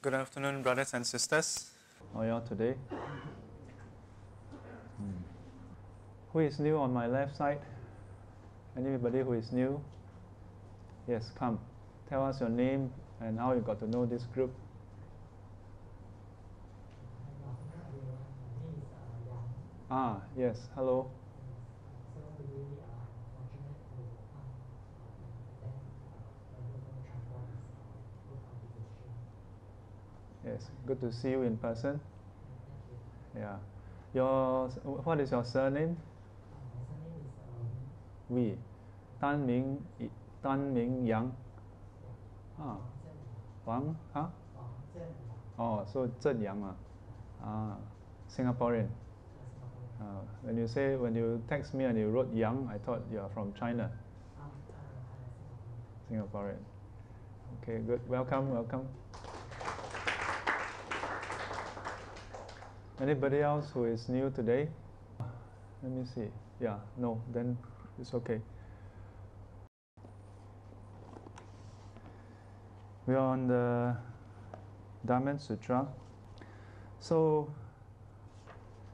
Good afternoon, brothers and sisters. How are you all today? Who is new on my left side? Anybody who is new? Yes, come. Tell us your name and how you got to know this group. Ah, yes, hello. Yes, good to see you in person. Yeah. What is your surname? We. Tan Ming Yang. Ah. Wang? Huh? Oh, so Zhen Yang. Singaporean. When you text me and you wrote Yang, I thought you are from China. Singaporean. Okay, good. Welcome. Anybody else who is new today? Let me see. Yeah, no, then it's okay. We are on the Diamond Sutra. So,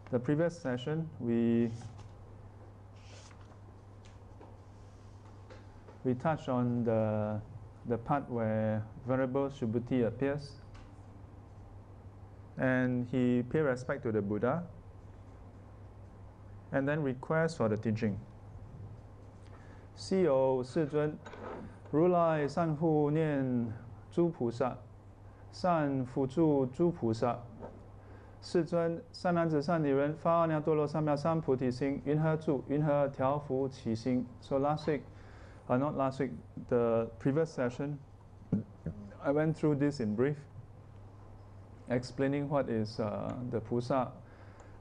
the previous session, we touched on the part where Venerable Subhuti appears, and he pay respect to the Buddha, and then requests for the teaching. 昔有世尊，如来善护念诸菩萨，善辅助诸菩萨。世尊，善男子、善女人发阿耨多罗三藐三菩提心，云何住？云何调伏其心？ So last week, not last week, the previous session, I went through this in brief, explaining what is the Pusa,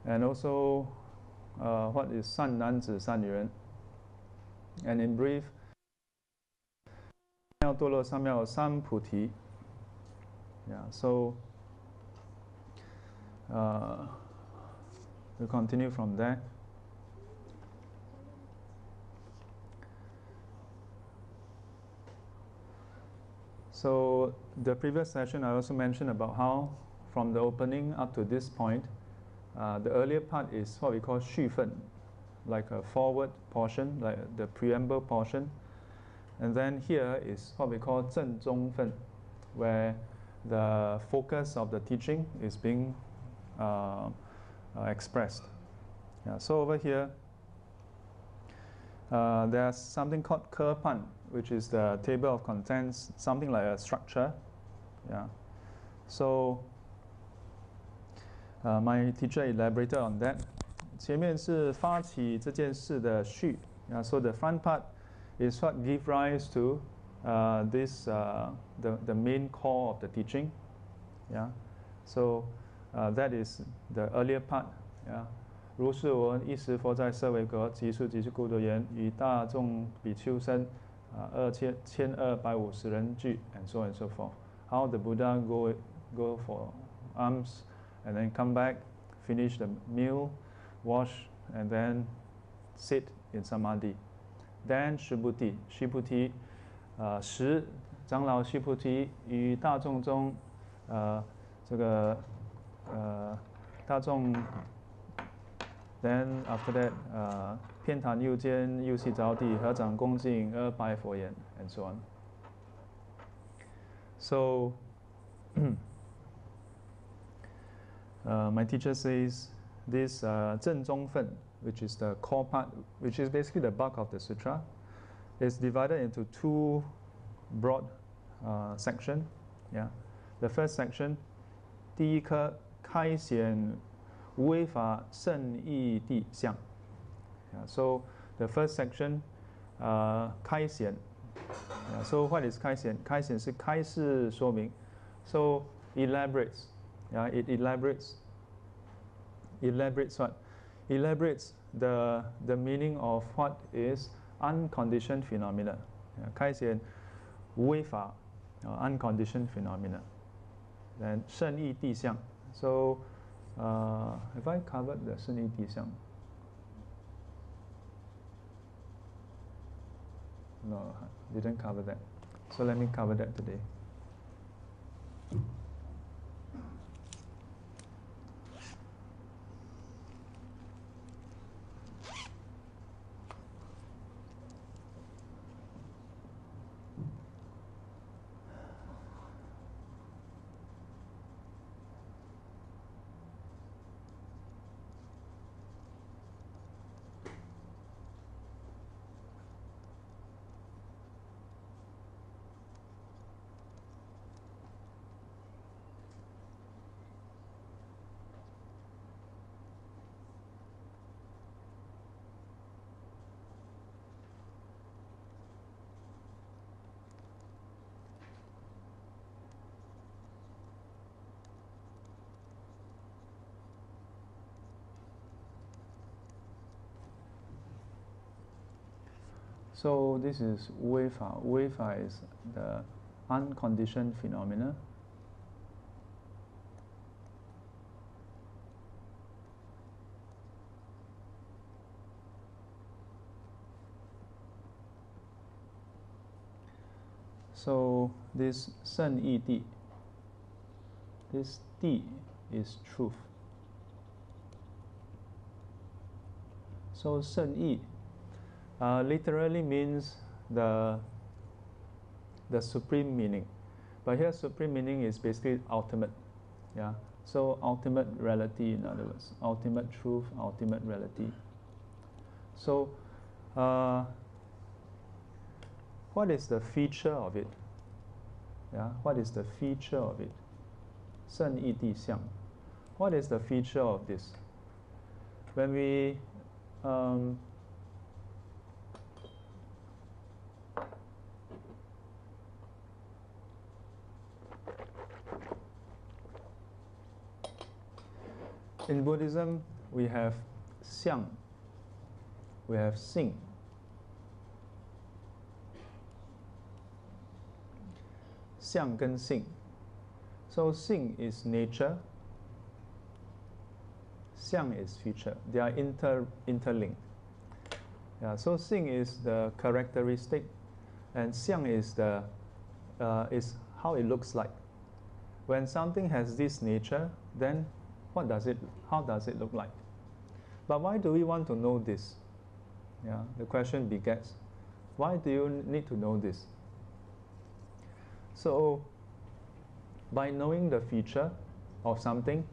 and also what is 善男子、善女人. And in brief, 阿耨多罗三藐三菩提. Yeah, so we'll continue from there. So the previous session I also mentioned about how from the opening up to this point, the earlier part is what we call 序分, like a forward portion, like the preamble portion. And then here is what we call 正中分, where the focus of the teaching is being expressed. Yeah, so over here, there's something called 科判, which is the table of contents, something like a structure. Yeah. So my teacher elaborated on that. 前面是发起这件事的序. Yeah, so the front part is what give rise to the main core of the teaching. Yeah. So that is the earlier part. Yeah. 如是我闻，一时佛在舍卫国，即数即是故多言，与大众比丘僧1250人聚 and so on and so forth. How the Buddha go for alms and then come back, finish the meal, wash, and then sit in samadhi. Then Subhuti, 10长老须菩提于大众中，大众 Then after that, 偏袒右肩，右膝着地，合掌恭敬，阿拜佛言 and so on. So my teacher says this 正中分, which is the core part, which is basically the bulk of the sutra, is divided into two broad sections. Yeah, the first section, 第一科开显无为法圣义谛相. Yeah, so the first section, 开显. Yeah, so what is 开显? 开显是开示说明. So elaborates. Yeah, it elaborates what? Elaborates the meaning of what is unconditioned phenomena. Yeah, 开显无为法, unconditioned phenomena. Then 圣义谛相. So have I covered the 圣义谛相? No, didn't cover that. So let me cover that today. So this is 无为法. 无为法 is the unconditioned phenomena. So this 圣义谛, this 谛 is truth. So 圣义 literally means the supreme meaning, but here supreme meaning is basically ultimate. Yeah. So ultimate reality, in other words, ultimate truth, ultimate reality. So what is the feature of it? Yeah, what is the feature of it? 圣义谛相. What is the feature of this? When we in Buddhism, we have 相, we have 性. 相跟性. So 性 is nature, 相 is feature. They are interlinked. Yeah, so 性 is the characteristic, and 相 is the is how it looks like. When something has this nature, then how does it look like? But why do we want to know this? Yeah, the question begets, why do you need to know this? So by knowing the feature of something,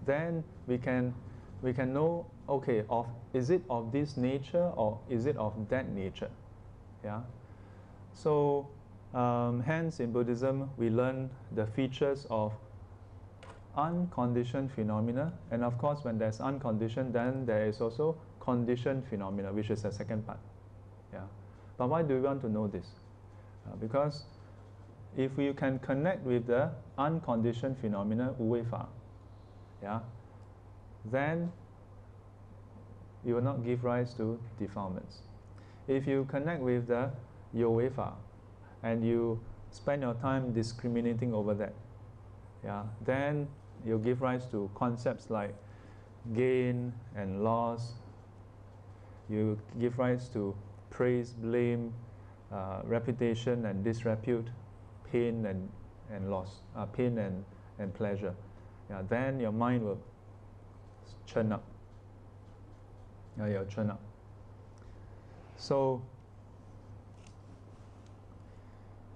then we can know, okay, is it of this nature or is it of that nature? Yeah. So hence in Buddhism we learn the features of unconditioned phenomena, and of course when there's unconditioned, then there is also conditioned phenomena, which is the second part. Yeah. But why do we want to know this? Because if we can connect with the unconditioned phenomena, 无为法, yeah, then you will not give rise to defilements. If you connect with the 有为法, and you spend your time discriminating over that, yeah, then you give rise to concepts like gain and loss. You give rise to praise, blame, reputation and disrepute, pain and loss, pain and pleasure. Yeah, then your mind will churn up. Yeah, you'll churn up. So,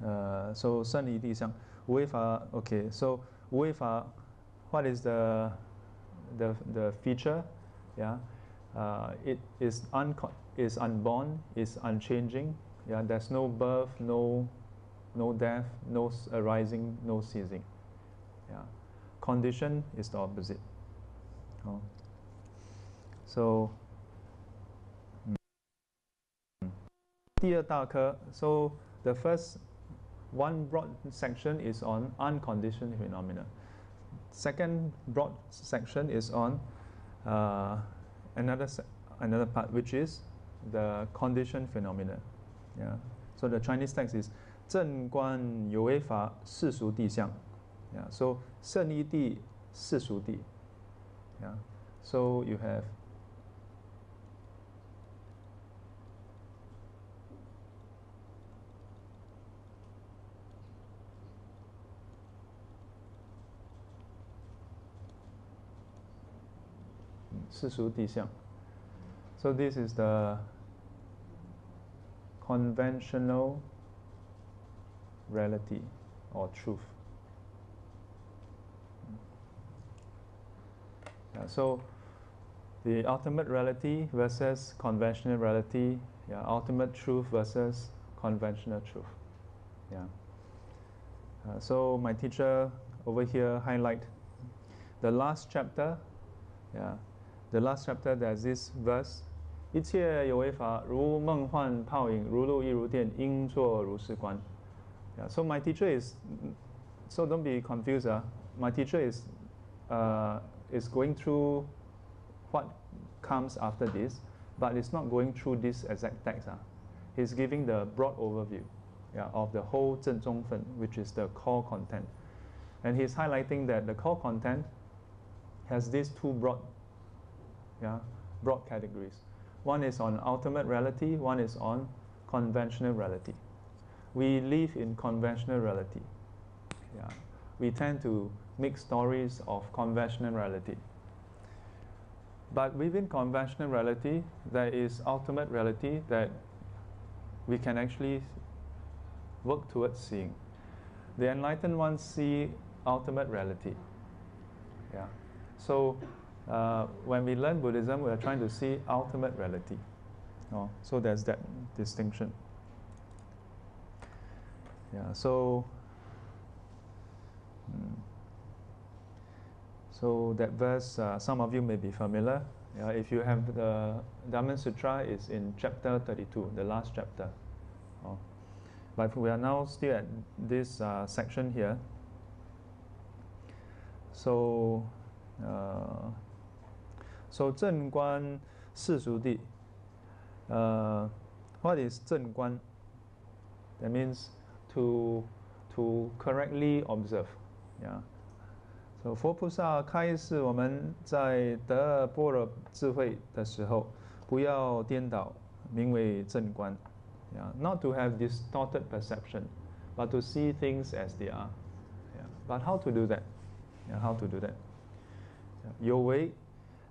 圣义谛相, 无为法. Okay, so 无为法, what is the feature? Yeah, it is unborn, is unchanging. Yeah, there's no birth, no death, no arising, no ceasing. Yeah, condition is the opposite. Oh. So, 第二大科, so the first one broad section is on unconditioned phenomena. Second broad section is on another part, which is the conditioned phenomena. Yeah. So the Chinese text is 正观有为法世俗谛相. Yeah. So 圣义谛世俗谛. Yeah. So you have So this is the conventional reality or truth. Yeah, so the ultimate reality versus conventional reality, yeah, ultimate truth versus conventional truth. Yeah. So my teacher over here highlight the last chapter. Yeah. The last chapter, there's this verse, 一切有为法，如梦幻泡影，如露亦如电，应作如是观. Yeah, so my teacher is, so don't be confused. My teacher is going through what comes after this, but it's not going through this exact text. he's giving the broad overview, yeah, of the whole 正宗分, which is the core content. And he's highlighting that the core content has these two broad categories. One is on ultimate reality, one is on conventional reality. We live in conventional reality. Yeah. We tend to make stories of conventional reality. But within conventional reality, there is ultimate reality that we can actually work towards seeing. The enlightened ones see ultimate reality. Yeah. So when we learn Buddhism, we are trying to see ultimate reality. Oh, so there's that distinction. Yeah. So that verse, some of you may be familiar. If you have the Diamond Sutra, it's in chapter 32, the last chapter. Oh. But we are now still at this section here. So 正观世俗谛. What is 正观? That means to correctly observe. Yeah. So 佛菩萨开示我们在得般若智慧的时候，不要颠倒，名为正观。Yeah. Not to have distorted perception, but to see things as they are. Yeah. But how to do that? Yeah, how to do that? 有为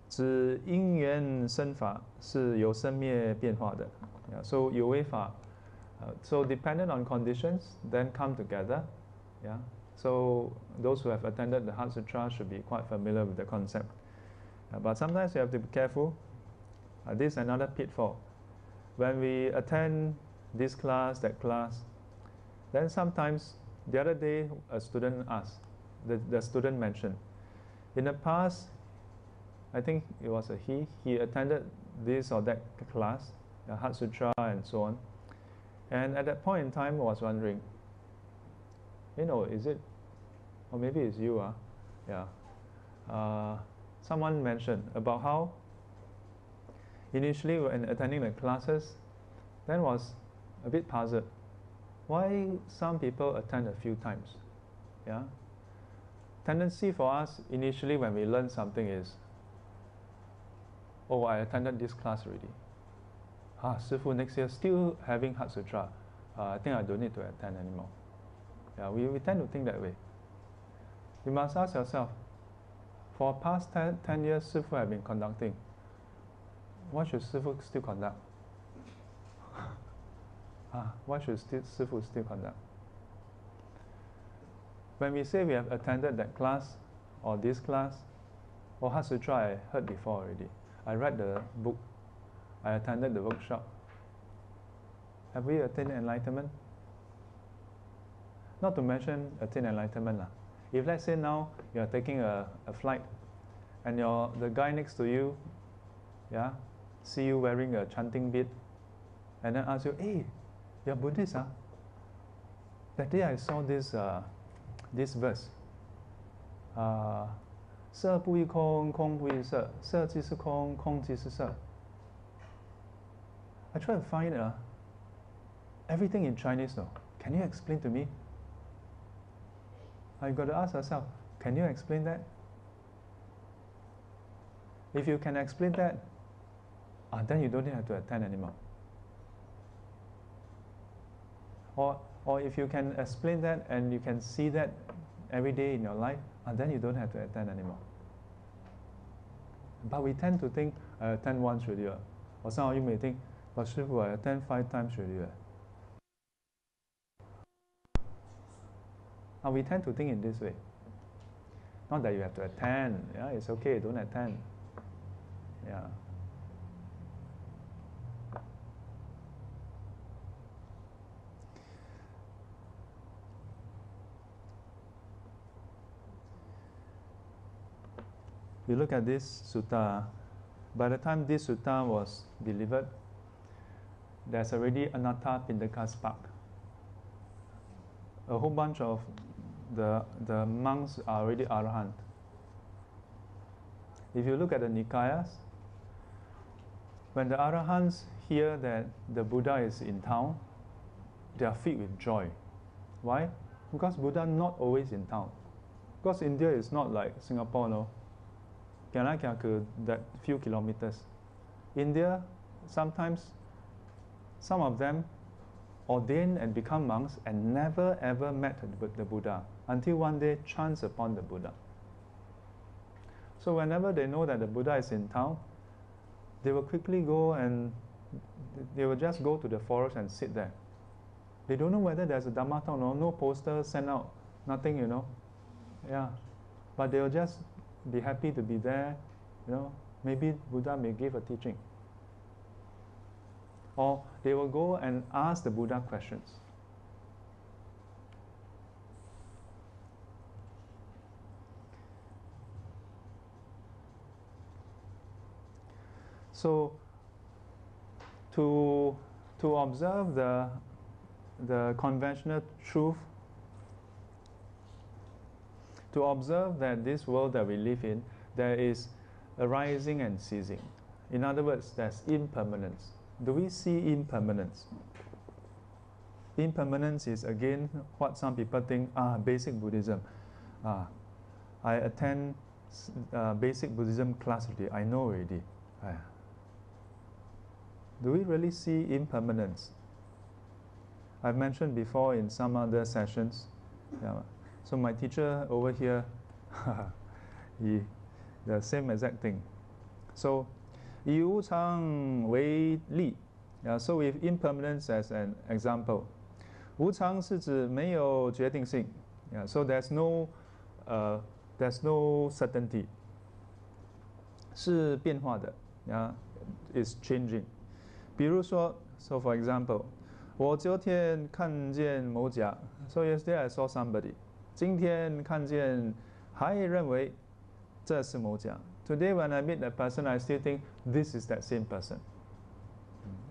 指因缘生法是有生灭变化的。Yeah, so 有为法 so dependent on conditions, then come together. Yeah. So those who have attended the Heart Sutra should be quite familiar with the concept. But sometimes you have to be careful. This is another pitfall. When we attend this class, that class, then sometimes the other day a student asked, the student mentioned, in the past, I think it was he attended this or that class, the Heart Sutra and so on. And at that point in time, I was wondering, is it, or maybe it's you, someone mentioned about how initially when attending the classes, then was a bit puzzled. Why some people attend a few times? Yeah. Tendency for us initially when we learn something is, oh, I attended this class already. Sifu next year still having Heart Sutra. I think I don't need to attend anymore. Yeah, we tend to think that way. You must ask yourself, for past 10 years Sifu have been conducting. Why should Sifu still conduct? Why should Sifu still conduct? When we say we have attended that class or this class, or Heart Sutra I heard before already. I read the book. I attended the workshop. Have we attained enlightenment? Not to mention attain enlightenment. If let's say now you are taking a flight and the guy next to you, see you wearing a chanting bead and then ask you, hey, you're Buddhist, huh? That day I saw this verse. 色不异空，空不异色，色即是空，空即是色。I try to find everything in Chinese though. Can you explain to me? I've got to ask yourself, can you explain that? If you can explain that, then you don't have to attend anymore. Or if you can explain that and you can see that every day in your life, then you don't have to attend anymore. But we tend to think, I attend once already. Or some of you may think, but Shifu, I attend 5 times already. We tend to think in this way. Not that you have to attend. Yeah, it's okay, don't attend. Yeah. We look at this sutta. By the time this sutta was delivered, there's already Anatta Pindaka spark. A whole bunch of the monks are already Arahant. If you look at the Nikayas, When the Arahants hear that the Buddha is in town, they are filled with joy. Why? Because Buddha not always in town. Because India is not like Singapore, no. That few kilometers. India, sometimes some of them ordain and become monks and never ever met the Buddha until one day chance upon the Buddha. So whenever they know that the Buddha is in town, they will quickly go and they will just go to the forest and sit there. They don't know whether there's a Dhamma talk, no poster sent out, nothing, you know. Yeah, but they will just be happy to be there, you know. Maybe Buddha may give a teaching. Or they will go and ask the Buddha questions. So to observe the conventional truth, to observe that this world that we live in, there is arising and ceasing. In other words, there's impermanence. Do we see impermanence? Impermanence is again what some people think, basic Buddhism. I attend basic Buddhism class already, I know already. Do we really see impermanence? I've mentioned before in some other sessions. Yeah. So my teacher over here, the same exact thing. So, 以无常为例. Yeah, so with impermanence as an example. 无常是指没有决定性. Yeah, so there's no certainty. 是变化的. Yeah, is changing. 比如说, so for example, 我昨天看见某甲. So yesterday I saw somebody. 今天看见还认为这是某甲. Today when I meet that person, I still think this is that same person.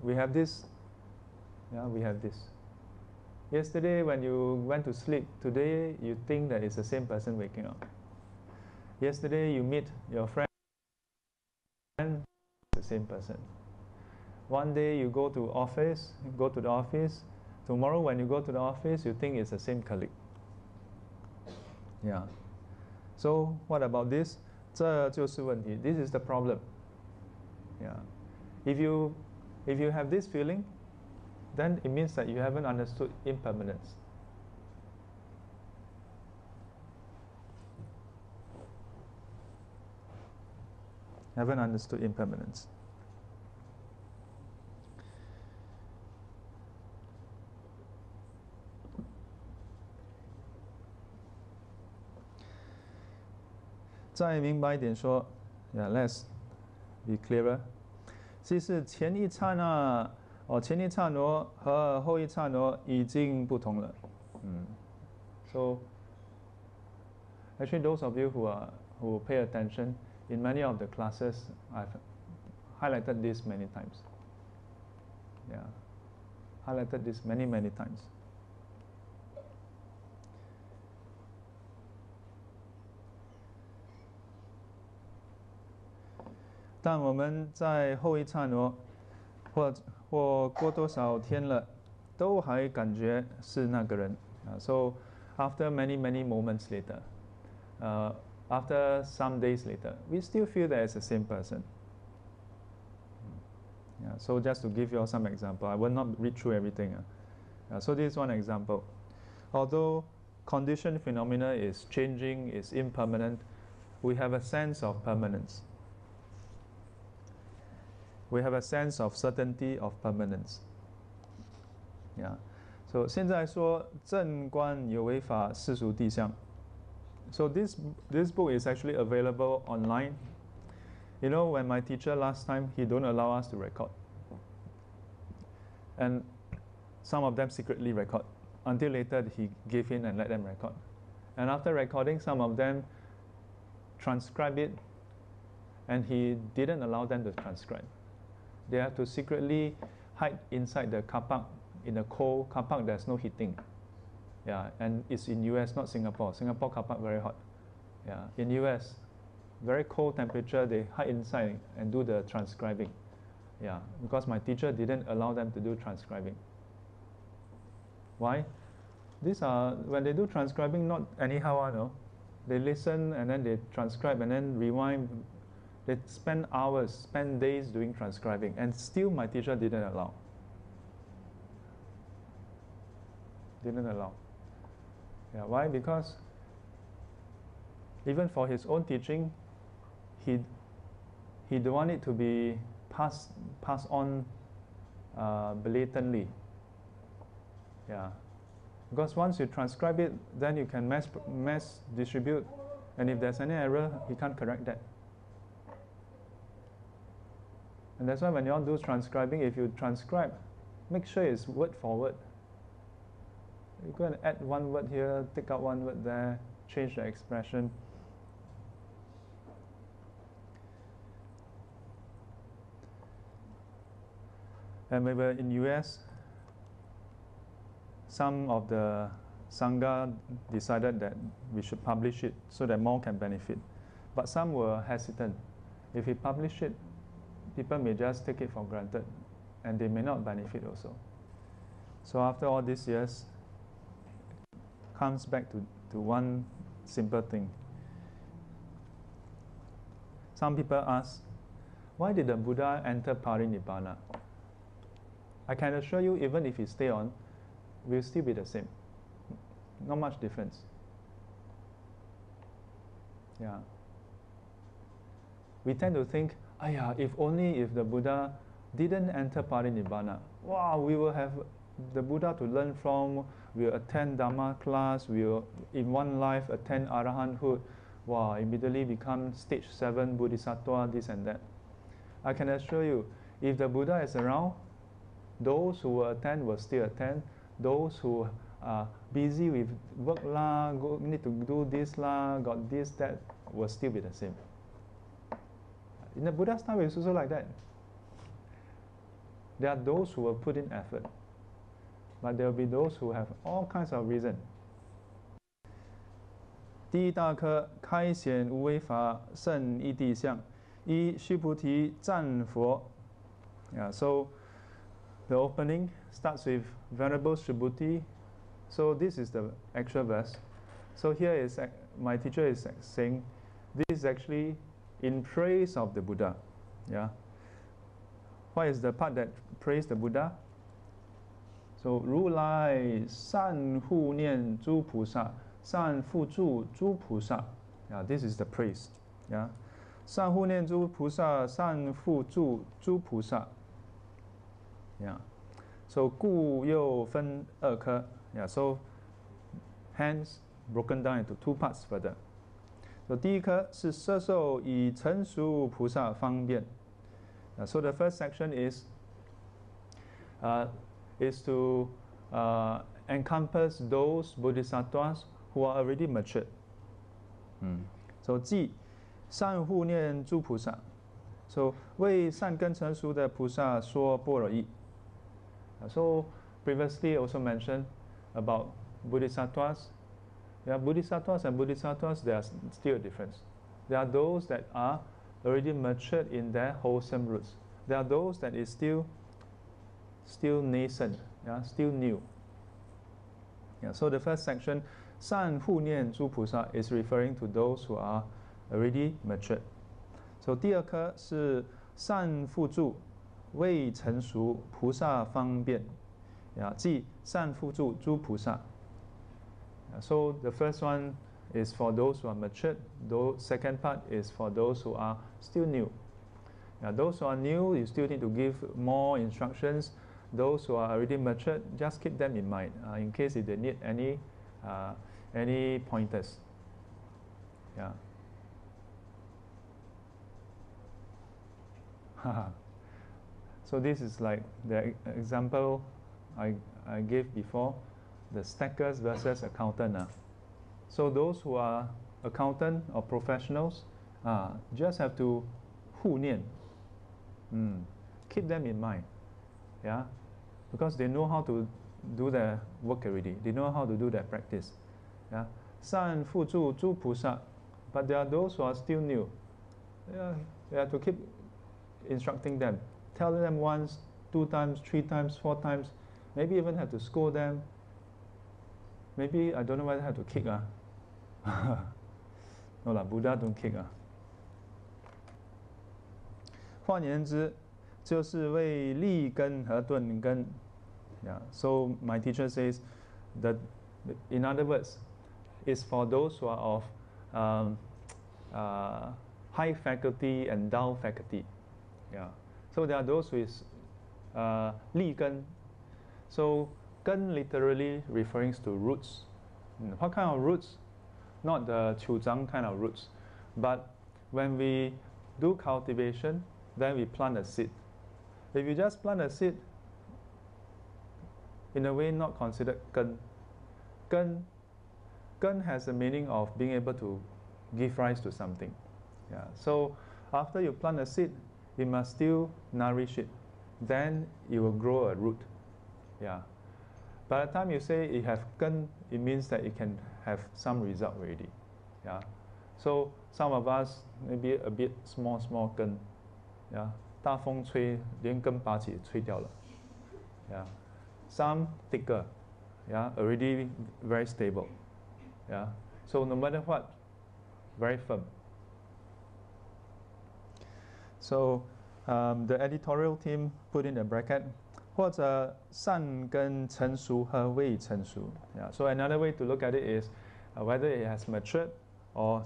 We have this. Yeah, we have this. Yesterday when you went to sleep, today you think that it's the same person waking up. Yesterday you meet your friend, it's the same person. One day you go to the office. Tomorrow when you go to the office, you think it's the same colleague. Yeah. So what about this? 这就是问题. This is the problem. Yeah. If you have this feeling, then it means that you haven't understood impermanence. Haven't understood impermanence. Yeah, let's be clearer. 其实前一刹那和后一刹那已经不同了. So actually those of you who pay attention, in many of the classes I've highlighted this many times. Yeah, highlighted this many times. 但我们在后一刹那或过多少天了，都还感觉是那个人。So after many moments later, after some days later, we still feel that it's the same person. Yeah, so just to give you all some example, I will not read through everything. So this is one example. Although conditioned phenomena is changing, is impermanent, we have a sense of permanence. We have a sense of certainty of permanence. Yeah. So 现在说正观有为法世俗谛相. So this book is actually available online. You know, when my teacher last time, he don't allow us to record. And some of them secretly record. Until later he gave in and let them record. And after recording, some of them transcribe it, and he didn't allow them to transcribe. They have to secretly hide inside the car park. In a cold car park, there's no heating. Yeah, and it's in US, not Singapore. Singapore car park very hot. Yeah, in US, very cold temperature, they hide inside and do the transcribing. Yeah, because my teacher didn't allow them to do transcribing. Why? These are, when they do transcribing, not anyhow, no. They listen and then they transcribe and then rewind. They spend hours, spend days doing transcribing, and still my teacher didn't allow. Didn't allow. Yeah, why? Because even for his own teaching, he don't want it to be passed on blatantly. Yeah, because once you transcribe it, then you can mass distribute, and if there's any error, he can't correct that. And that's why when you all do transcribing, if you transcribe, make sure it's word for word. You go and add one word here, take out one word there, change the expression. And we were in US, some of the Sangha decided that we should publish it so that more can benefit. But some were hesitant. If we publish it, people may just take it for granted and they may not benefit also. So after all these years, comes back to one simple thing. Some people ask, why did the Buddha enter Parinibbana? I can assure you, even if he stay on, we'll still be the same. Not much difference. Yeah. We tend to think, if only if the Buddha didn't enter Parinibbana, wow, we will have the Buddha to learn from, we'll attend Dhamma class, we'll in one life attend Arahanthood, wow, immediately become stage 7 Bodhisattva, this and that. I can assure you, if the Buddha is around, those who will attend will still attend. Those who are busy with work lah, need to do this lah, got this, that, will still be the same. In the Buddha's time, it's also like that. There are those who will put in effort, but there will be those who have all kinds of reasons. 第一大科开显无为法胜义谛相，依须菩提赞佛。Yeah, so the opening starts with Venerable Subhuti. So this is the actual verse. So here is my teacher is saying this is actually in praise of the Buddha. Yeah. What is the part that praise the Buddha? So 如来善护念诸菩萨，善护助诸菩萨。Yeah, this is the praise. Yeah. 善护念诸菩萨，善护助诸菩萨。Yeah. So 故又分二科。Yeah. So hence broken down into two parts further. So 第一科是摄受以成熟菩萨方便。So the first section is to encompass those bodhisattvas who are already matured. So 即善护念诸菩萨。So 为善根成熟的菩萨说般若义。So previously also mentioned about bodhisattvas. Yeah, bodhisattvas and bodhisattvas, there are still a difference. There are those that are already matured in their wholesome roots. There are those that is still nascent, yeah, still new. Yeah, so the first section, 善护念诸菩萨 is referring to those who are already matured. So 第二科是善护助未成熟菩萨方便，即善护助诸菩萨。So the first one is for those who are matured. The second part is for those who are still new. Those who are new, you still need to give more instructions. Those who are already matured, just keep them in mind in case if they need any pointers. Yeah. So this is like the example I gave before, the stackers versus accountant. So those who are accountant or professionals just have to 护念, keep them in mind, yeah, because they know how to do their work already. They know how to do their practice. Yeah, 善护助诸菩萨, but there are those who are still new. Yeah, you have to keep instructing them. tell them once, 2 times, 3 times, 4 times, maybe even have to scold them. Maybe, I don't know whether I have to kick. No lah, Buddha don't kick. 换言之，就是为立根和顿根。Yeah. So my teacher says that, in other words, it's for those who are of high faculty and dull faculty. Yeah. So there are those with 立根. So 根 literally referring to roots. What kind of roots? Not the 球长 kind of roots, but when we do cultivation, then we plant a seed. If you just plant a seed, in a way not considered 根. 根 has the meaning of being able to give rise to something. Yeah. So after you plant a seed, you must still nourish it. Then it will grow a root. Yeah. By the time you say it have 根, it means that it can have some result already. Yeah. So some of us maybe a bit small 根. Yeah. 大风吹，连根拔起，吹掉了。Yeah. Some thicker. Yeah. Already very stable. Yeah. So no matter what, very firm. So the editorial team put in a bracket, 或者善根成熟和未成熟. Yeah. So another way to look at it is whether it has matured or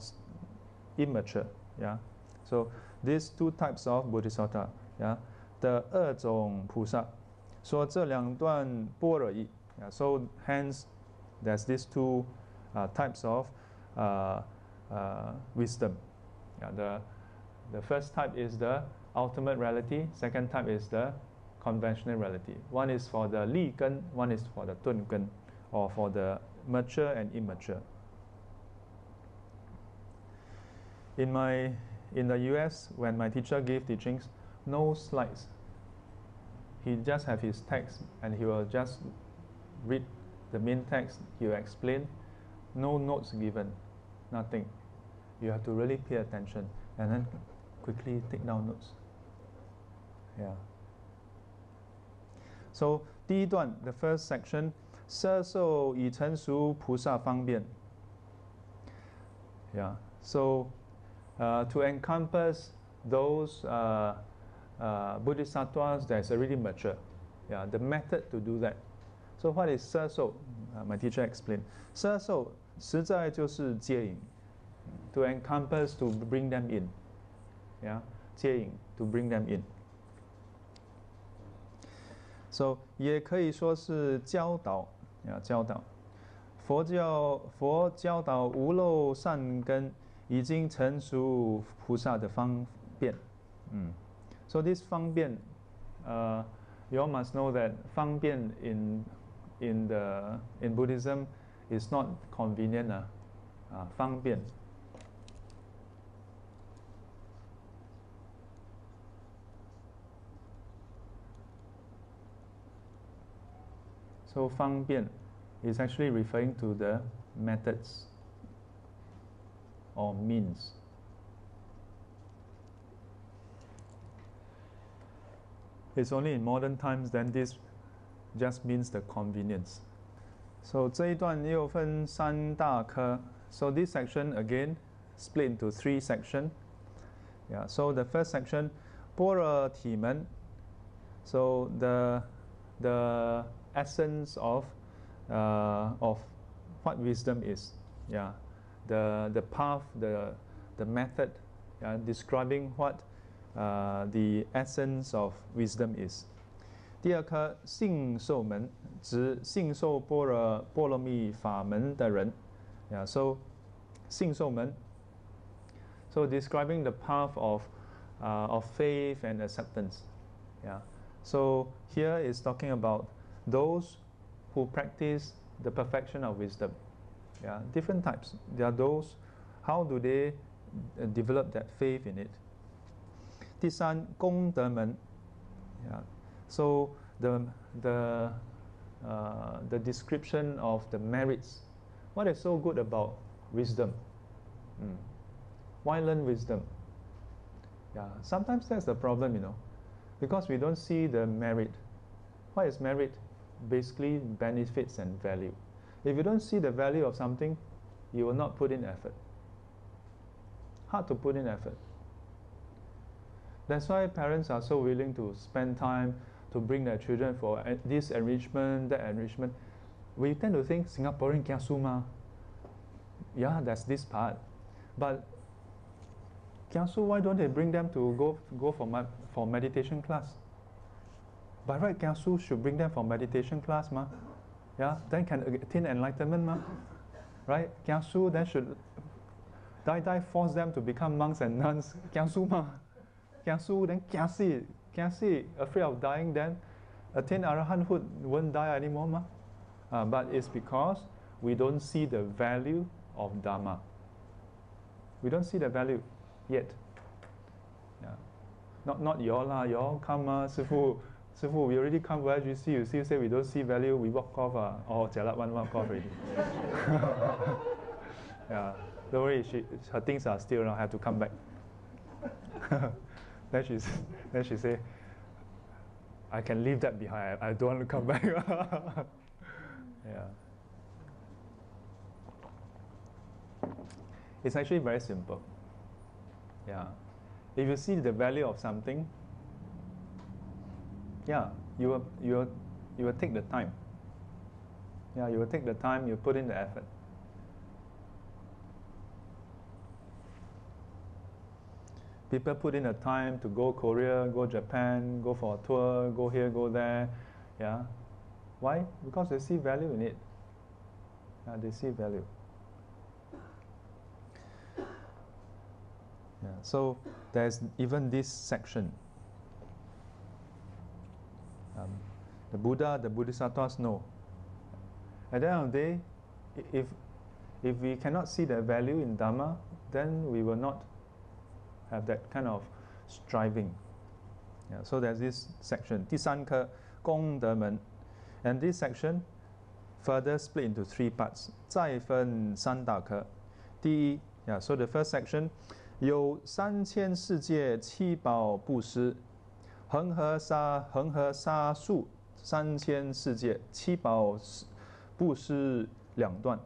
immature. Yeah. So these 2 types of bodhisattva. Yeah. 的2种菩萨，说这2段般若义. Yeah. So hence there's these 2 types of wisdom. Yeah. The first type is the ultimate reality. Second type is the conventional reality. One is for the 立根, one is for the 顿根, or for the mature and immature. In the US, when my teacher gave teachings, no slides. He just have his text and he will just read the main text, he will explain. No notes given, nothing. You have to really pay attention and then quickly take down notes. Yeah. So 第一段, the first section, 摄受已成熟菩萨方便. Yeah. So to encompass those bodhisattvas that's already mature. Yeah. The method to do that. So what is 摄受? My teacher explained. 摄受实在就是接引. To encompass, to bring them in. Yeah. 接引, to bring them in. So 也可以说是教导. Yeah, 教导. 佛教导无漏善根已经成熟菩萨的方便. So this 方便, you all must know that 方便 in Buddhism is not convenient. 方便. So 方便 is actually referring to the methods or means. It's only in modern times then this just means the convenience. So 这一段又分3大科. So this section again split into 3 sections. Yeah. So the first section, 般若体门. So the essence of what wisdom is. Yeah. The path, the method, yeah, describing what the essence of wisdom is. 第二科信受门, 指信受般若蜜法门的人. Yeah, so 信受门. So describing the path of faith and acceptance. Yeah. So here is talking about those who practice the perfection of wisdom. Yeah, different types. There are those, how do they develop that faith in it? 第三, 功德门. Yeah. So the description of the merits. What is so good about wisdom? Why learn wisdom? Yeah, sometimes that's the problem, you know. Because we don't see the merit. What is merit? Basically benefits and value. If you don't see the value of something, you will not put in effort. Hard to put in effort. That's why parents are so willing to spend time to bring their children for this enrichment, that enrichment. We tend to think Singaporean kiasu ma. Yeah, that's this part. But kiasu, why don't they bring them to go for meditation class? By right, kiasu should bring them for meditation class ma. Yeah, then can attain enlightenment ma. Right? Kiasu then should die force them to become monks and nuns. Kiasu ma. Kiasu then kiasi, afraid of dying, then attain arahanthood, won't die anymore ma. But it's because we don't see the value of Dharma. We don't see the value yet. Yeah. Not y'all lah, y'all come Sifu, we already come to SGC, you still say we don't see value, we walk off or jialat one walk off already. Yeah. Don't worry, her things are still around, have to come back. Then she say, I can leave that behind, I don't want to come back. Yeah. It's actually very simple. Yeah. If you see the value of something, yeah, you will take the time. Yeah, you will take the time, you put in the effort. People put in the time to go Korea, go Japan, go for a tour, go here, go there. Yeah. Why? Because they see value in it. Yeah, they see value. Yeah, so there's even this section. The Buddha, the Bodhisattvas know. At the end of the day, if we cannot see the value in Dhamma, then we will not have that kind of striving. Yeah, so there's this section, 第三课功德门, and this section further split into three parts. 再分三大课. 第一, yeah, so the first section, 有3000世界七宝布施，恒河沙数3000世界七宝布施两段.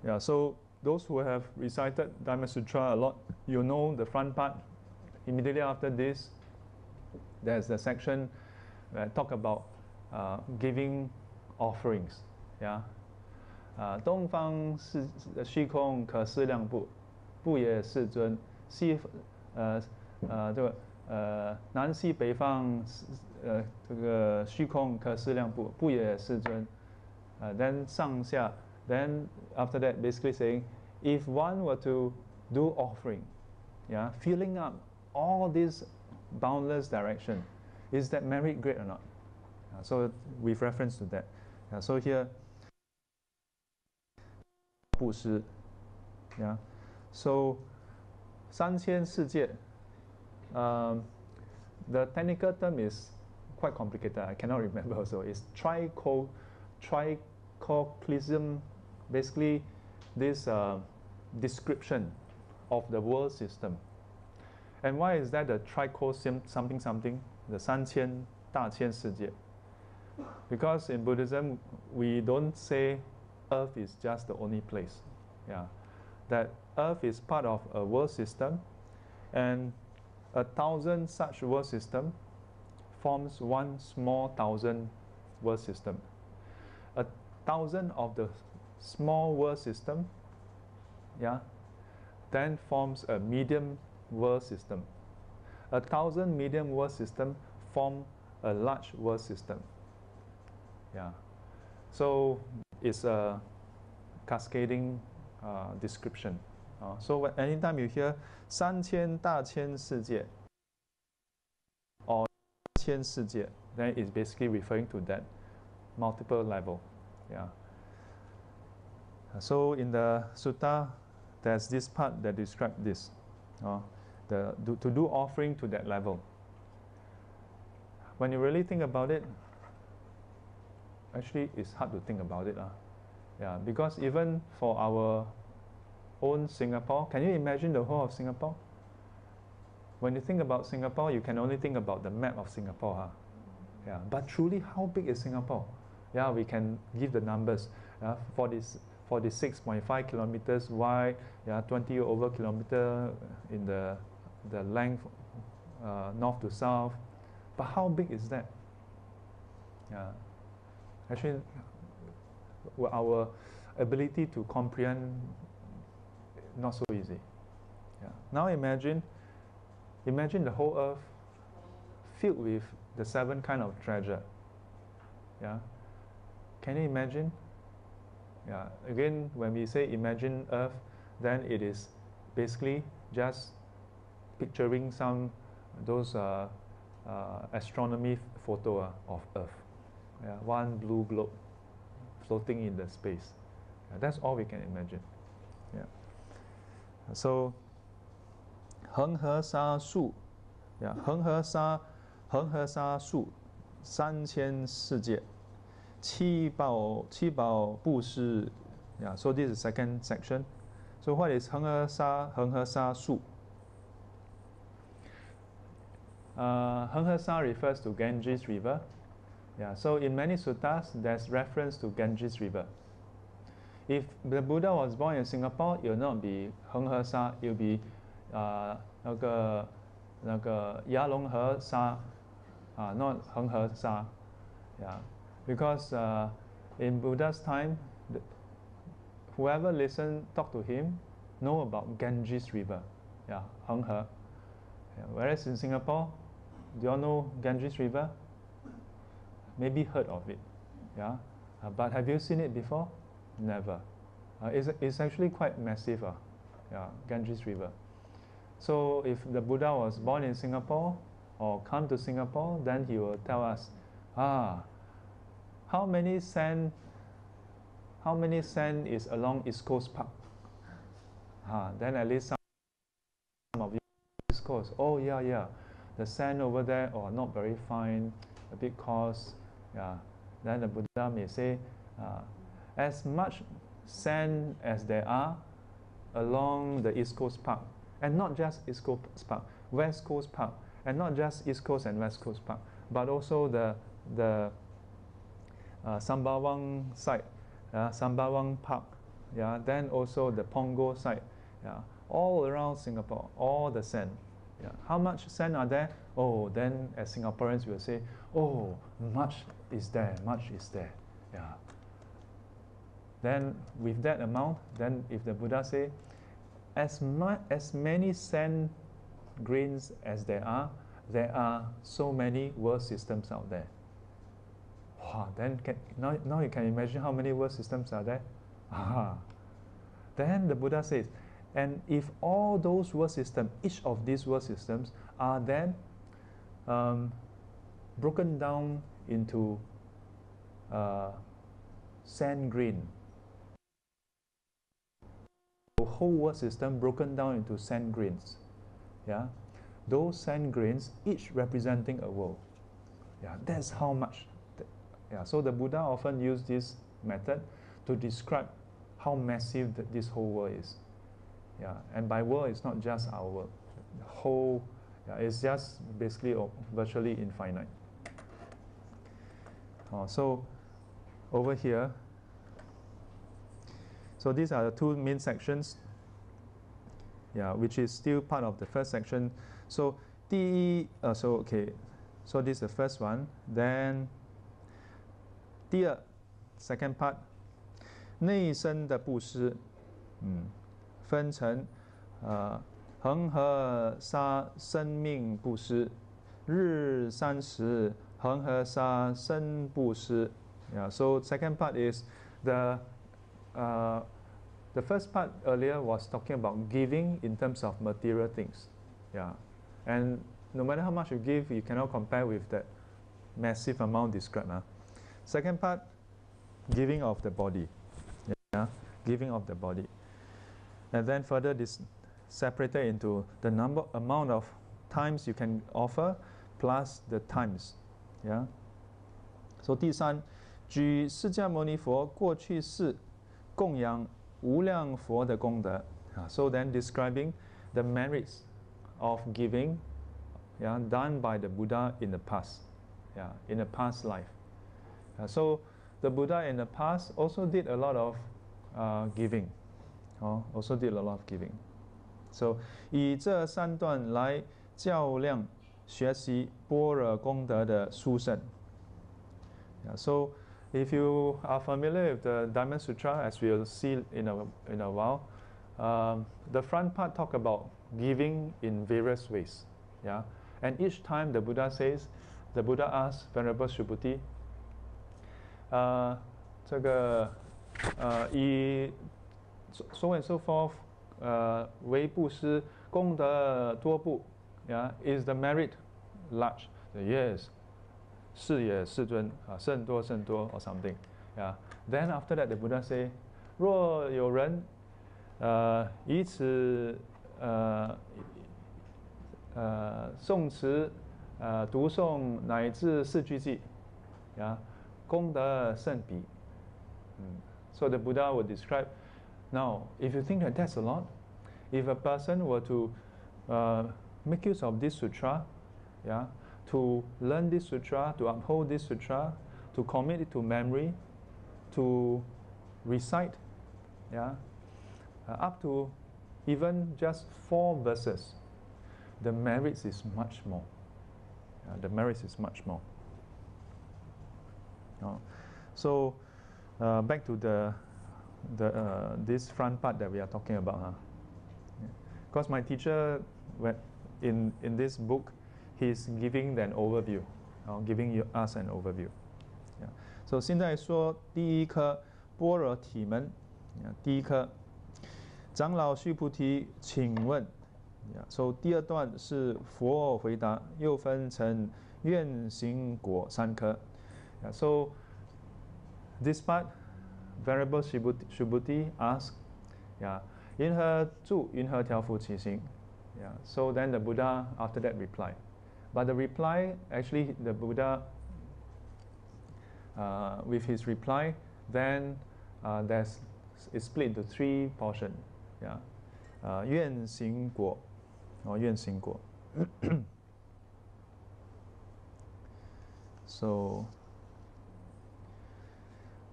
Yeah, so those who have recited Diamond Sutra a lot, you know the front part. Immediately after this, there's the section that talk about giving offerings. Yeah, 东方虚空可思量不，不也世尊。南西北方这个虚空可思量不，不也世尊。Then 上下。Then after that, basically saying, if one were to do offering, yeah, filling up all this boundless direction, is that merit great or not? So with reference to that, so here, 布施, yeah, so 3000世界, the technical term is quite complicated. I cannot remember also. It's trichoclism. Basically, this description of the world system. And why is that the trichosym something, the 3000大千世界? Because in Buddhism, we don't say Earth is just the only place. Yeah, that Earth is part of a world system, and 1,000 such world system forms one small 1,000 world system. 1,000 of the small world system, yeah, then forms a medium world system. 1,000 medium world system form a large world system. Yeah, so it's a cascading description. So anytime you hear 3000大千世界 or 千世界, then it's basically referring to that multiple level. Yeah. So in the sutta, there's this part that describes this, to do offering to that level. When you really think about it, actually it's hard to think about it. Yeah, because even for our own Singapore, can you imagine the whole of Singapore? when you think about Singapore, you can only think about the map of Singapore. Huh? Yeah, but truly, how big is Singapore? Yeah, we can give the numbers. 46.5 kilometers wide, yeah, 20 over kilometer in the length north to south. But how big is that? Yeah, actually, our ability to comprehend not so easy. Yeah. Now imagine the whole earth filled with the 7 kind of treasure. Yeah, can you imagine? Yeah, again, when we say imagine earth, then it is basically just picturing those astronomy photo of earth. Yeah, one blue globe floating in the space. Yeah, that's all we can imagine. Yeah. So 恒河沙数 yeah, 恒河沙数3000世界 七宝布施 yeah, so this is the second section. So what is 恒河沙数? 恒河沙 refers to Ganges River. Yeah, so in many suttas, there's reference to Ganges River. If the Buddha was born in Singapore, it will not be 恒河沙, it will be 那个牙龙河沙 not 恒河沙. Yeah, because in Buddha's time, whoever listened, talk to him, know about Ganges River. Yeah, 恒河. Yeah, whereas in Singapore, do you all know Ganges River? Maybe heard of it, yeah. But have you seen it before? Never. It's actually quite massive, yeah, Ganges River. So if the Buddha was born in Singapore or come to Singapore, then he will tell us, how many sand is along East Coast Park? Then at least some of you East Coast. Oh yeah, the sand over there, not very fine, a bit coarse. Yeah, then the Buddha may say, as much sand as there are along the East Coast Park, and not just East Coast Park, West Coast Park, and not just East Coast and West Coast Park, but also the Sembawang side, Sembawang Park, yeah, then also the Punggol side, yeah, all around Singapore, all the sand. Yeah. How much sand are there? Oh, then as Singaporeans we will say, oh, much is there. Yeah. Then with that amount, then if the Buddha say, as many sand grains as there are so many world systems out there. Wow, then now you can imagine how many world systems are there. Then the Buddha says, and if all those world systems, each of these world systems are then broken down into sand grain, the whole world system broken down into sand grains, yeah, those sand grains each representing a world. Yeah, that's how much. Yeah, so the Buddha often used this method to describe how massive this whole world is. Yeah, and by world, it's not just our world. The whole, yeah, it's just basically virtually infinite. So over here, so these are the 2 main sections, yeah, which is still part of the first section. So so this is the first one. Then 第二 second part, 内身的布施，分成恒河沙生命布施，日30恒河沙生布施。Yeah, so second part is the first part earlier was talking about giving in terms of material things. Yeah, and no matter how much you give, you cannot compare with that massive amount described. Second part, giving of the body. Yeah, giving of the body. And then further this separated into the amount of times you can offer plus the times. Yeah. So 第三，举释迦牟尼佛过去世供养无量佛的功德。So then describing the merits of giving yeah, done by the Buddha in the past, yeah, in a past life. So the Buddha in the past also did a lot of giving, also did a lot of giving. So 以这三段来较量学习般若功德的殊胜。Yeah, so if you are familiar with the Diamond Sutra, as we'll see in a while, the front part talk about giving in various ways. Yeah, and each time the Buddha asks Venerable Subhuti, 这个以 so and so forth 为布施功德多不 yeah, is the merit large? Yes. 是也世尊甚多甚多 or something. Yeah. Then after that the Buddha say, 若有人以此诵持读诵乃至四句偈 yeah, 功德甚彼 So the Buddha would describe, now if you think that that's a lot, if a person were to make use of this sutra, yeah, to learn this sutra, to uphold this sutra, to commit it to memory, to recite, yeah, up to even just 4 verses, the merits is much more. The merits is much more. So back to this front part that we are talking about. Because my teacher, in this book, he's giving an overview, giving us an overview. Yeah. So 现在说第一颗般若体门，第一颗长老须菩提，请问。So 第二段是佛回答，又分成愿行果3颗。So this part, Venerable Subhuti asked, yeah, 云何住？云何调伏其心？ Yeah. So then the Buddha after that replied. But the reply, actually the Buddha, with his reply, then it's split into 3 portions. Yeah. 愿行果 or 愿行果 So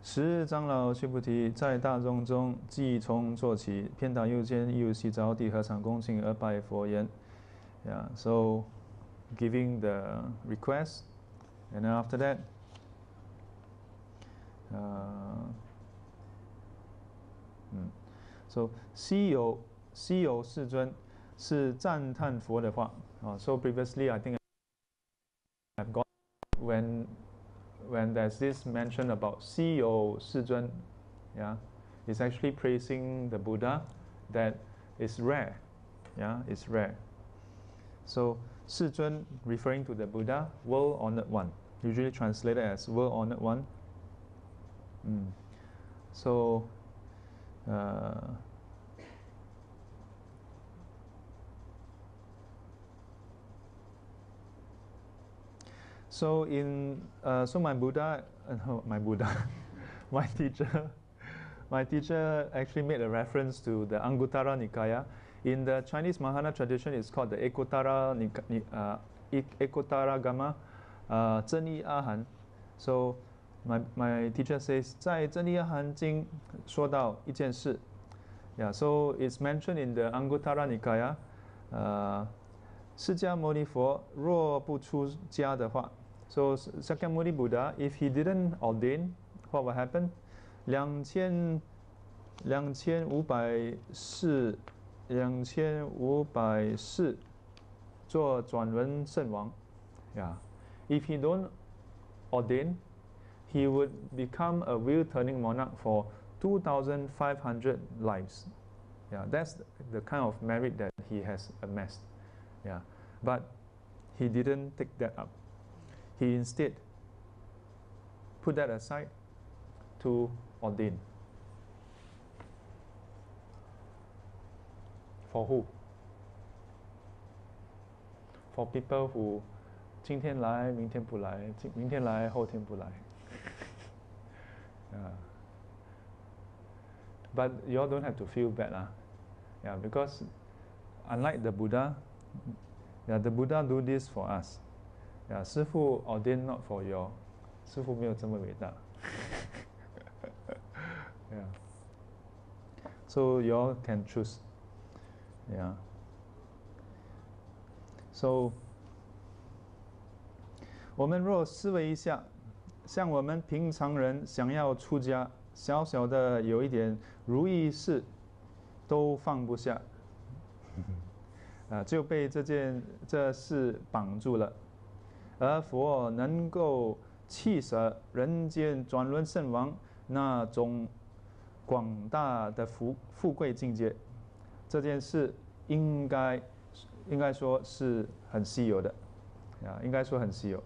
十日长老须菩提在大众中即从坐起，偏袒右肩，右膝着地，合掌恭敬而拜佛言 Yeah, so giving the request, and then after that, so 西有世尊是赞叹佛的话。So previously I think I've got when there's this mention about 西有世尊, yeah, it's actually praising the Buddha that is rare, yeah, it's rare. So 世尊 referring to the Buddha, world honored one, usually translated as world honored one. So so in so my Buddha, my teacher actually made a reference to the Anguttara Nikaya. In the Chinese Mahayana tradition, it's called the Ekottara Gama, 真一阿含. So my teacher says, 在真一阿含经说到一件事. Yeah, so it's mentioned in the Anguttara Nikaya. 释迦牟尼佛若不出家的话, so Sakyamuni Buddha, if he didn't ordain, what will happen? 2500世做转轮圣王. Yeah. If he don't ordain, he would become a wheel-turning monarch for 2,500 lives. Yeah, that's the kind of merit that he has amassed. Yeah, but he didn't take that up. He instead put that aside to ordain. For who? For people who 今天来，明天不来，明天来，后天不来。But you all don't have to feel bad, yeah, because unlike the Buddha, Yeah, the Buddha do this for us. Yeah, 师父 ordained not for you all. 师父没有这么伟大。Yeah. So you all can choose. Yeah. So 我们若思维一下，像我们平常人想要出家，小小的有一点如意事都放不下，就被这事绑住了。而佛能够弃舍人间转轮圣王那种广大的富贵境界，这件事应该说是很稀有的，应该说很稀有。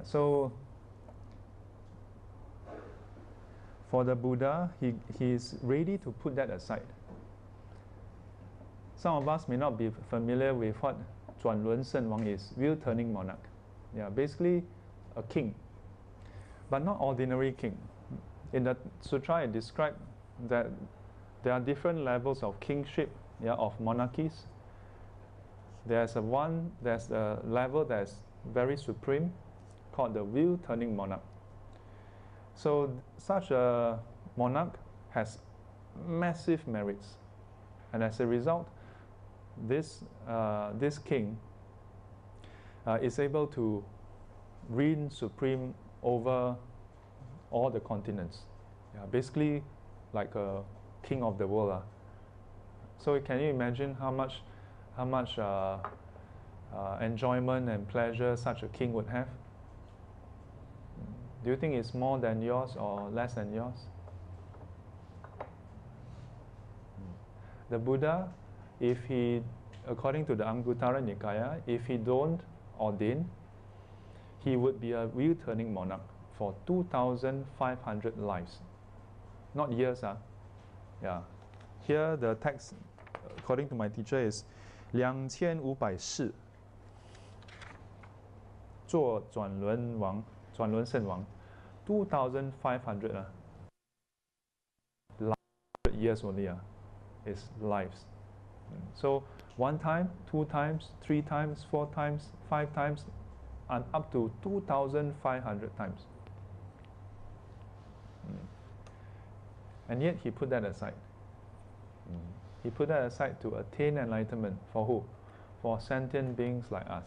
So for the Buddha, he's ready to put that aside. Some of us may not be familiar with what 转轮圣王 is, wheel-turning monarch. Yeah, basically a king, but not ordinary king. In the sutra, it describes that there are different levels of kingship, of monarchies. There's a level that's very supreme, called the wheel-turning monarch. So such a monarch has massive merits, and as a result, this king is able to reign supreme over all the continents. Basically like a king of the world. So can you imagine how much enjoyment and pleasure such a king would have? Do you think it's more than yours or less than yours? The Buddha, if he, according to the Anguttara Nikaya, if he don't ordain, he would be a wheel-turning monarch for 2,500 lives. Not years, Yeah. Here the text, according to my teacher, is 2500世做转轮圣王 2,500 years only is lives. So 1 time, 2 times, 3 times, 4 times, 5 times, and up to 2,500 times. And yet he put that aside. He put that aside to attain enlightenment. For who? For sentient beings like us.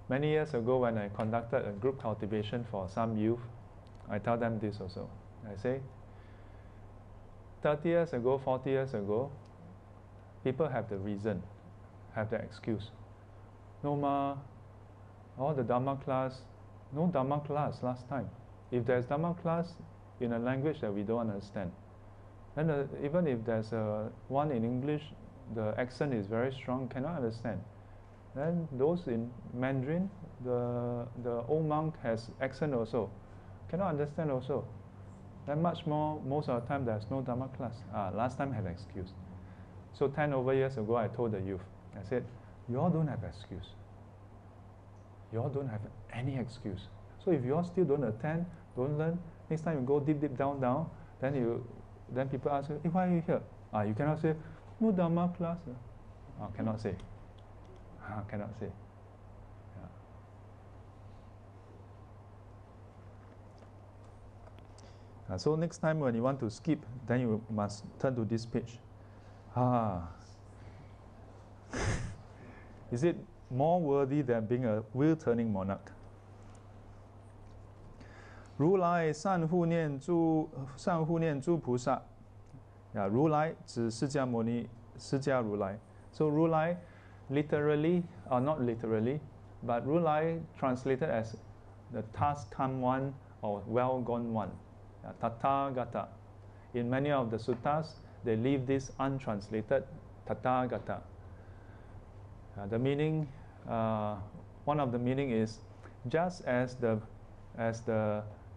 Many years ago, when I conducted a group cultivation for some youth, I tell them this also. I say, 30 years ago, 40 years ago, people have the reason, have the excuse. No ma, all the Dharma class, no Dharma class last time. If there's Dharma class in a language that we don't understand, then even if there's one in English, the accent is very strong, cannot understand. Then those in Mandarin, the old monk has accent also, cannot understand also. Then much more, most of the time there's no Dharma class. Last time I had excuse. So 10 over years ago, I told the youth, I said, you all don't have excuse. You all don't have any excuse. So if you all still don't attend, don't learn, next time you go deep down, then people ask you, hey, why are you here? You cannot say, no Dharma class. Cannot say. Cannot say. So next time when you want to skip, then you must turn to this page. Is it more worthy than being a wheel-turning monarch? 如来善护念诸菩萨。如来指释迦牟尼，释迦如来。So 如来 literally, or not literally, but 如来 translated as the task come one or well gone one. Tathagata. In many of the suttas, they leave this untranslated Tathagata. The meaning, one of the meaning is, just as the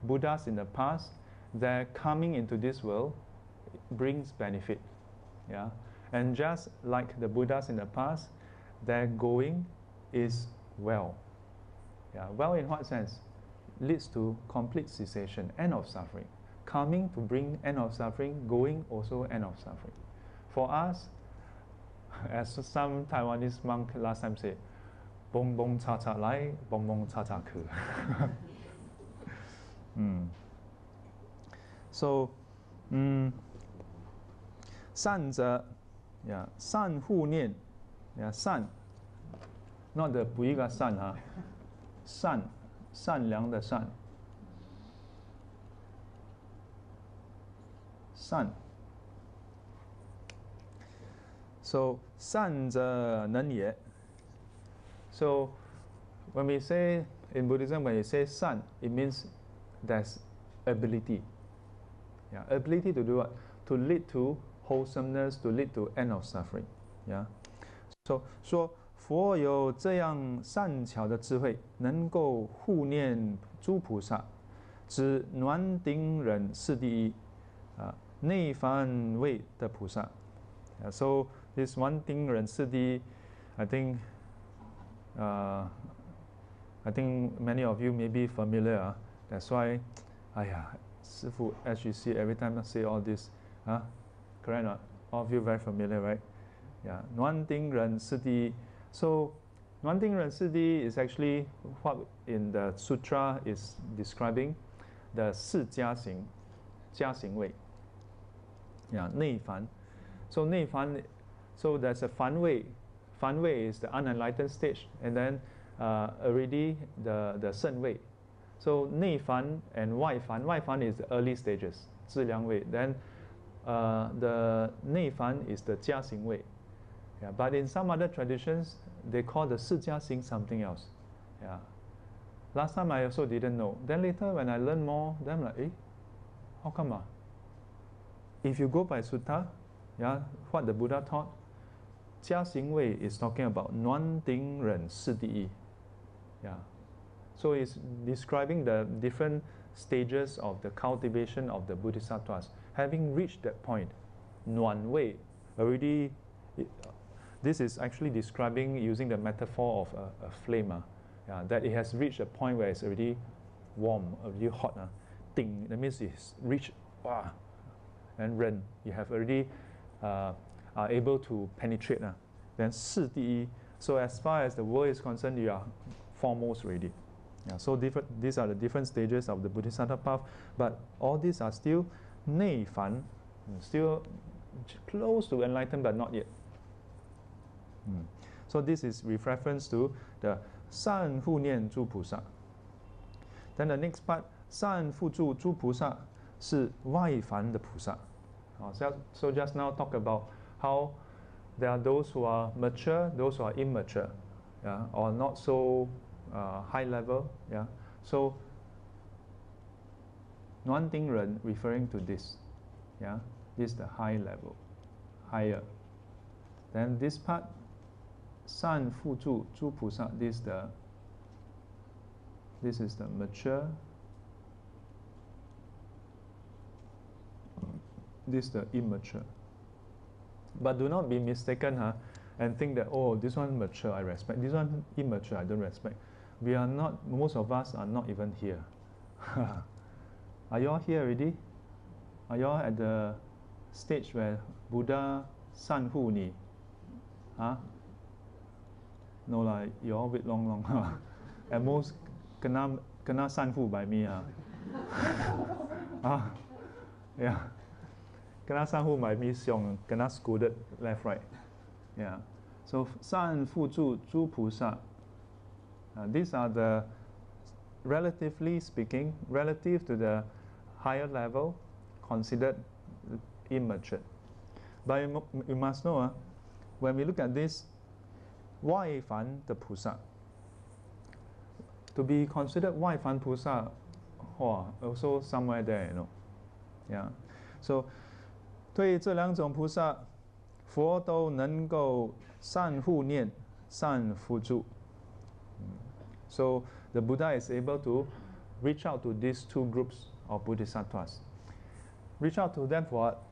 Buddhas in the past, their coming into this world brings benefit. And just like the Buddhas in the past, their going is well. Well in what sense? Leads to complete cessation, end of suffering. coming to bring end of suffering, going also end of suffering. For us, as some Taiwanese monk last time said, "Bong bong cha cha lai, bong bong cha cha ke." So, 善者 yeah, 善护念 yeah, 善 not the 不一个善 huh? 善良的善 善 so 善者能也 so when we say in Buddhism, when you say 善 it means there's ability. Yeah, ability to do what? To lead to wholesomeness, to lead to end of suffering. Yeah. So 说佛有这样善巧的智慧，能够护念诸菩萨，指暖顶忍是第一，内凡位的菩萨。So this 暖顶忍是第一 I think many of you may be familiar. That's why, 哎呀，师父 SGC every time I say all this, correct or not? All of you very familiar, right? Yeah, 暖顶忍是第一。So, 暖顶忍是第一 is actually what in the sutra is describing the 四加行位。Yeah, 内凡。So 内凡 so there's a 凡位. 凡位 is the unenlightened stage, and then already the 圣位. So 内凡 and 外凡 is the early stages, 自量位. Then the 内凡 is the 加行位. Yeah, but in some other traditions, they call the 四加行 something else. Yeah. Last time I also didn't know. Then later when I learned more, then I'm like, how come? If you go by sutta, yeah, what the Buddha taught, 加行位 is talking about 暖顶忍是第一. Yeah. So it's describing the different stages of the cultivation of the bodhisattvas. Having reached that point, 暖位 already. This is actually describing using the metaphor of a flame, that it has reached a point where it's already warm, already hot. Ding, that means it's reached, and ren, you have already are able to penetrate. Then 是第一. So as far as the world is concerned, you are foremost already. Yeah, so these are the different stages of the Bodhisattva path, but all these are still 内凡, still close to enlightened but not yet. So this is with reference to the 善护念诸菩萨. Then the next part, 善护助诸菩萨是外凡的菩萨. So just now talk about how there are those who are mature, those who are immature, yeah, or not so high level. Yeah. So 暖顶忍 referring to this. Yeah, this is the high level, higher. Then this part, 善护助诸菩萨, this is the mature. This is the immature. But do not be mistaken, and think that, oh, this one mature, I respect. This one immature, I don't respect. We are not, most of us are not even here. Are you all here already? Are you all at the stage where Buddha 善护你? No lah, you all wait long. At most, kena 善护 by me. Yeah. Kena 善护 by me 凶, kena scolded left, right. Yeah. So 善护助诸菩萨. These are the, relatively speaking, relative to the higher level, considered immature. But you must know, when we look at this, 外凡的菩萨, to be considered 外凡菩萨, also somewhere there, you know. Yeah. So 对这两种菩萨，佛都能够善护念、善辅助。So the Buddha is able to reach out to these two groups of bodhisattvas. Reach out to them for what?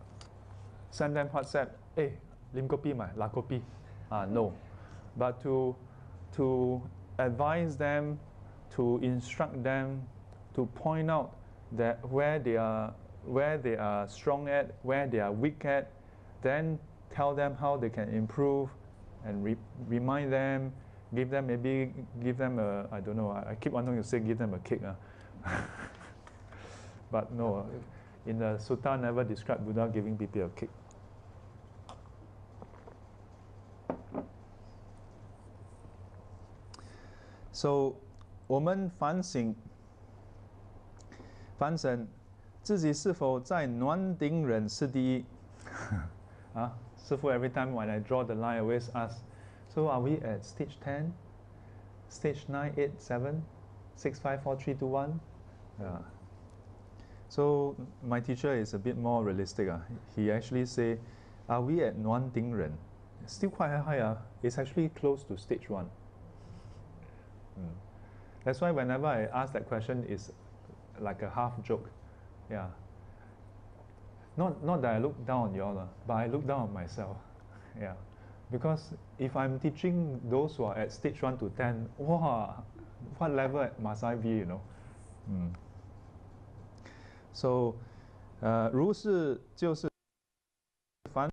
Send them WhatsApp. Hey, lim kopi mai, la kopi. No. But to advise them, to instruct them, to point out that where they are where they are strong at, where they are weak at, then tell them how they can improve, and remind them, give them a, I don't know, I keep wanting to say give them a kick. But no, in the Sutta never described Buddha giving people a kick. So, 我们反省自己是否在暖顶忍是第一。师父 every time when I draw the line, I always ask, so are we at stage 10, stage 9, 8, 7, 6, 5, 4, 3, 2, 1? So my teacher is a bit more realistic. He actually say, are we at 暖顶忍? Still quite high. It's actually close to stage 1. That's why whenever I ask that question, it's like a half joke. Yeah. Not that I look down on y'all, but I look down on myself. Yeah. Because if I'm teaching those who are at stage 1 to 10, wow, what level must I be, you know? So, 如是就是凡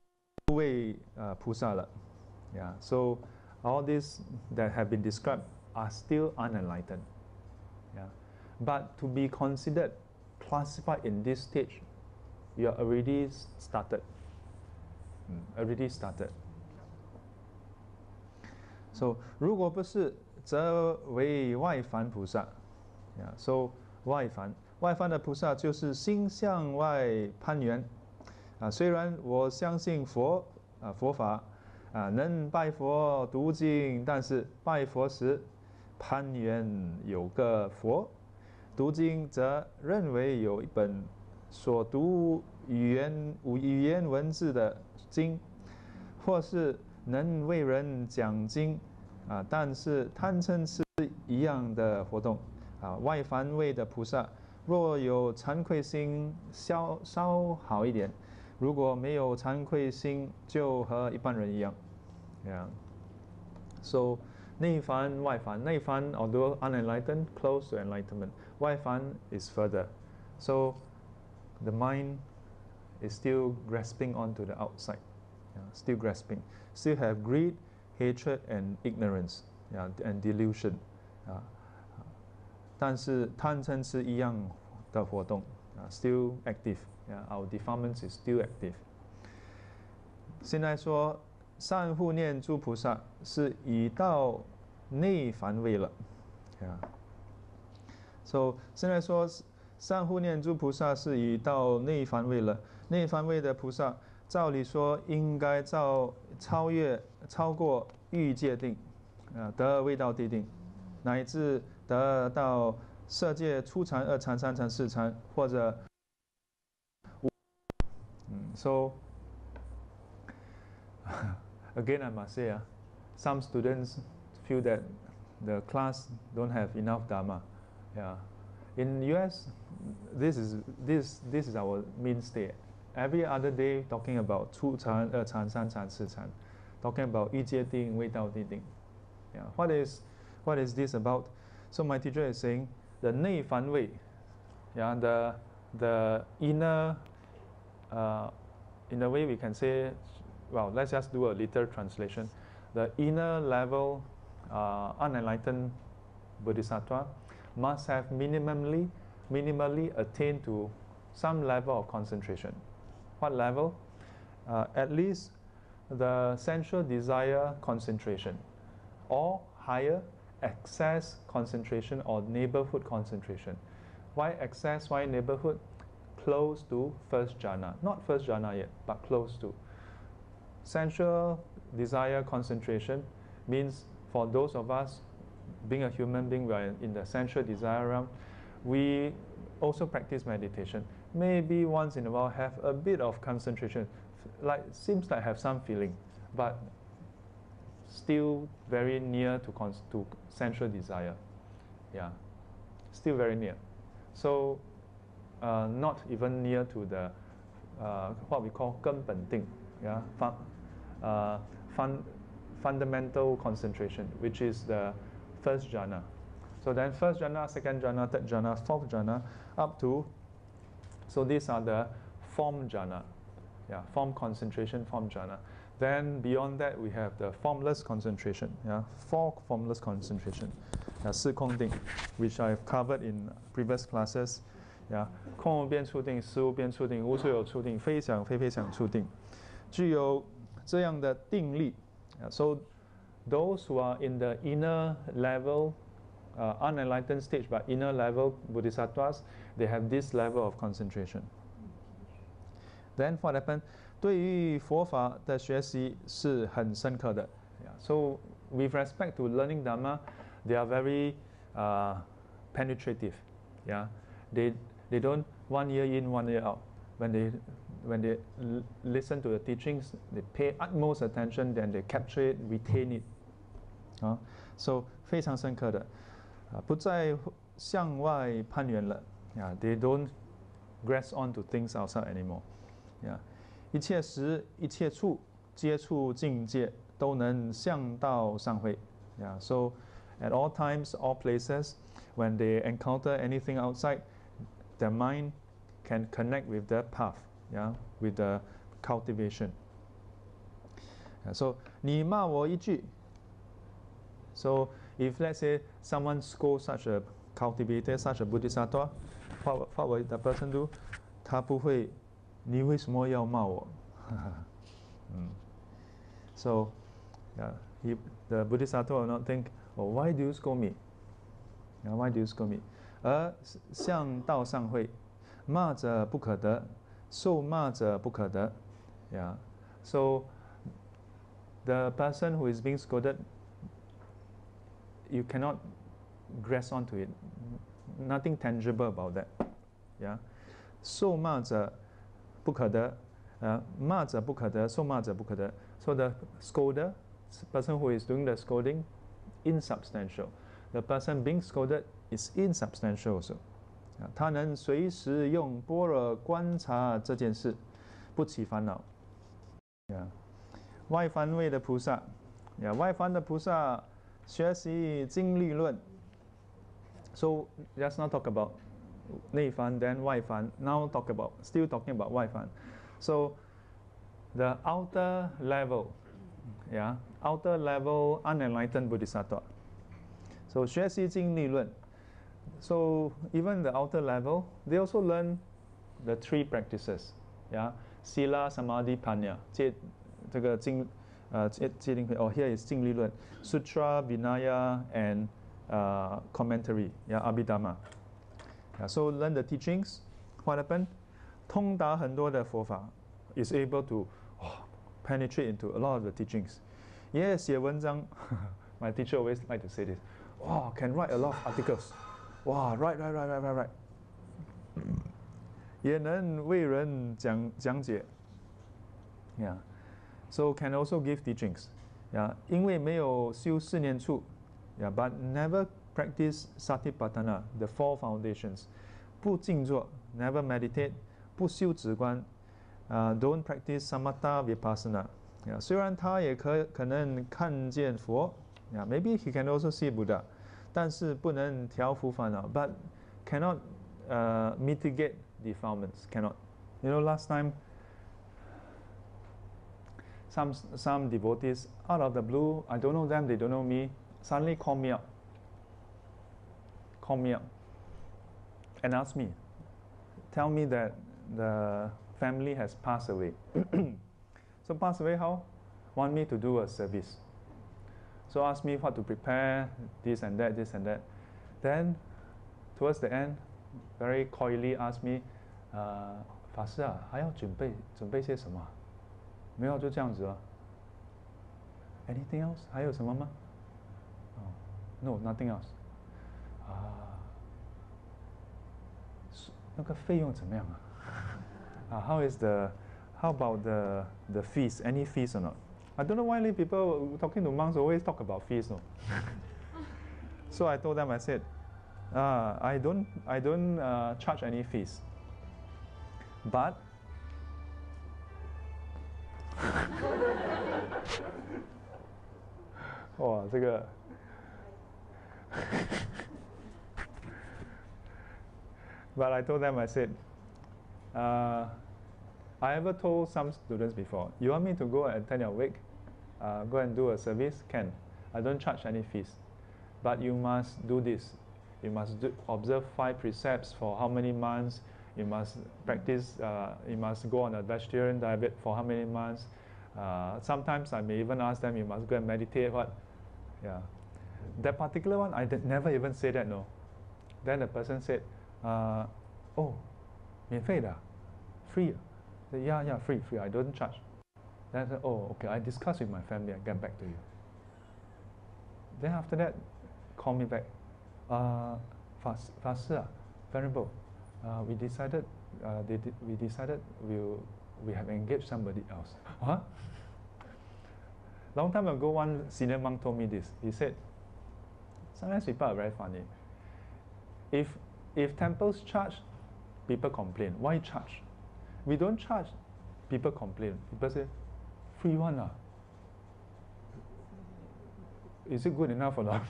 为菩萨了. Yeah. So all these that have been described are still unenlightened. Yeah. But to be considered, classified in this stage, you are already started. Already started. So, 如果不是，则为外凡菩萨. Yeah. So 外凡的菩萨就是心向外攀缘。虽然我相信佛法，能拜佛读经，但是拜佛时攀缘有个佛，读经则认为有一本所读语言文字的经，或是能为人讲经，但是贪嗔痴一样的活动。外凡位的菩萨，若有惭愧心，稍好一点；如果没有惭愧心，就和一般人一样。Yeah. So 内凡外凡，内凡 although unenlightened, close to enlightenment. 外凡 is further. So the mind is still grasping onto the outside. Still grasping. Still have greed, hatred, and ignorance. And delusion. 但是贪嗔痴一样的活动。Still active. Our defilements is still active. 现在说善护念诸菩萨是已到内凡位了。So 现在说善护念诸菩萨是已到内凡位了。内凡位的菩萨，照理说应该超过欲界定，得未到地定，乃至得到色界初禅、二禅、三禅、四禅，或者So again, I must say, some students feel that the class don't have enough Dharma. Yeah. In US, this is our mainstay. Every other day, talking about 初禅、二禅、三禅、四禅, talking about 欲界定、未到地定. Yeah. What is this about? So my teacher is saying the 内凡位, yeah, the inner, in a way we can say, well, let's just do a literal translation. The inner level, unenlightened bodhisattva must have minimally attained to some level of concentration. What level? At least the sensual desire concentration, or higher, excess concentration or neighborhood concentration. Why excess? Why neighborhood? Close to first jhana. Not first jhana yet, but close to. Sensual desire concentration means for those of us, being a human being, we are in the sensual desire realm, we also practice meditation. Maybe once in a while have a bit of concentration, like seems like have some feeling, but still very near to sensual desire. Yeah, still very near. So not even near to the what we call 根本定, yeah, fundamental concentration, which is the first jhana. So then first jhana, second jhana, third jhana, fourth jhana, up to So these are the form jhana, yeah, form concentration, form jhana. Then beyond that, we have the formless concentration, yeah, 4 formless concentration, 4空定, which I've covered in previous classes, yeah, 空无边处定, 实无边处定, 无所有处定, 非想非非想处定，具有这样的定力, yeah, so those who are in the inner level, unenlightened stage, but inner level bodhisattvas, they have this level of concentration. Then what happened? 对于佛法的学习是很深刻的。Yeah. So with respect to learning Dhamma, they are very penetrative. Yeah. They don't 1 year in, 1 year out. When they listen to the teachings, they pay utmost attention, then they capture it, retain it. So 非常深刻的，不再向外攀缘了。Yeah. They don't grasp onto things outside anymore. Yeah. 一切时一切处接触境界都能向道上会。Yeah. So at all times, all places, when they encounter anything outside, their mind can connect with the path, yeah, with the cultivation. Yeah. So 你骂我一句。So if let's say someone scolds such a cultivator, such a bodhisattva, what will the person do? 他不会。你为什么要骂我？So, yeah, the Bodhisattva will not think, oh, why do you scold me? Yeah, why do you scold me? 而向道上会，骂者不可得，受骂者不可得。Yeah. So, the person who is being scolded, you cannot grasp onto it. Nothing tangible about that. Yeah. 受骂者不可得，骂者不可得，受骂者不可得。So the scolder, person who is doing the scolding, insubstantial. The person being scolded is insubstantial also. 他能随时用般若观察这件事，不起烦恼。Yeah. 外凡位的菩萨，外凡的菩萨学习经律论。So let's not talk about 内凡 then 外凡 now still talking about 外凡 so the outer level, yeah, outer level unenlightened bodhisattva, so 学习经律论, so even the outer level they also learn the 3 practices, yeah, sila samadhi panya, 这个经戒定慧, here is 经律论, sutra vinaya and commentary, yeah, abhidhamma. Yeah, so learn the teachings. What happened? 通达很多的佛法 is able to penetrate into a lot of the teachings. 也写文章 My teacher always like to say this. Wow, can write a lot of articles. Wow, write. 也能为人讲解 Yeah. So can also give teachings. Yeah. 因为没有修4念处 Yeah, but never practice satipatthana, the 4 foundations. 不静坐 never meditate. 不修止观 don't practice samatha vipassana. Yeah, 虽然他也可能看见佛 yeah, maybe he can also see Buddha. 但是不能调伏烦恼 but cannot mitigate defilements. Cannot. You know, last time some devotees out of the blue, I don't know them, they don't know me, suddenly call me up and ask me, tell me that the family has passed away. So passed away how? Want me to do a service. So ask me what to prepare, this and that. Then towards the end, very coyly ask me, 法师啊，还要准备些什么？没有就这样子了。Anything else？ 还有什么吗？ No, nothing else. 那个费用怎么样啊？How about the fees? Any fees or not? I don't know why people talking to monks always talk about fees. No. So I told them, I said, I don't charge any fees, but这个But I told them, I said, I ever told some students before, you want me to go and attend your wake, go and do a service? Can. I don't charge any fees. But you must do this. You must observe 5 precepts for how many months. You must practice, you must go on a vegetarian diet for how many months. Sometimes I may even ask them, you must go and meditate. What? Yeah. That particular one, I never even say that, no. Then the person said, oh, 免费的, free. I said, yeah, free, I don't charge. Then I said, oh, okay, I discuss with my family and get back to you. Then after that, call me back. 法师, Venerable, we decided we have engaged somebody else. Huh? Long time ago, one senior monk told me this. He said, sometimes people are very funny. If temples charge, people complain. Why charge? We don't charge, people complain. People say, free one. Is it good enough or not?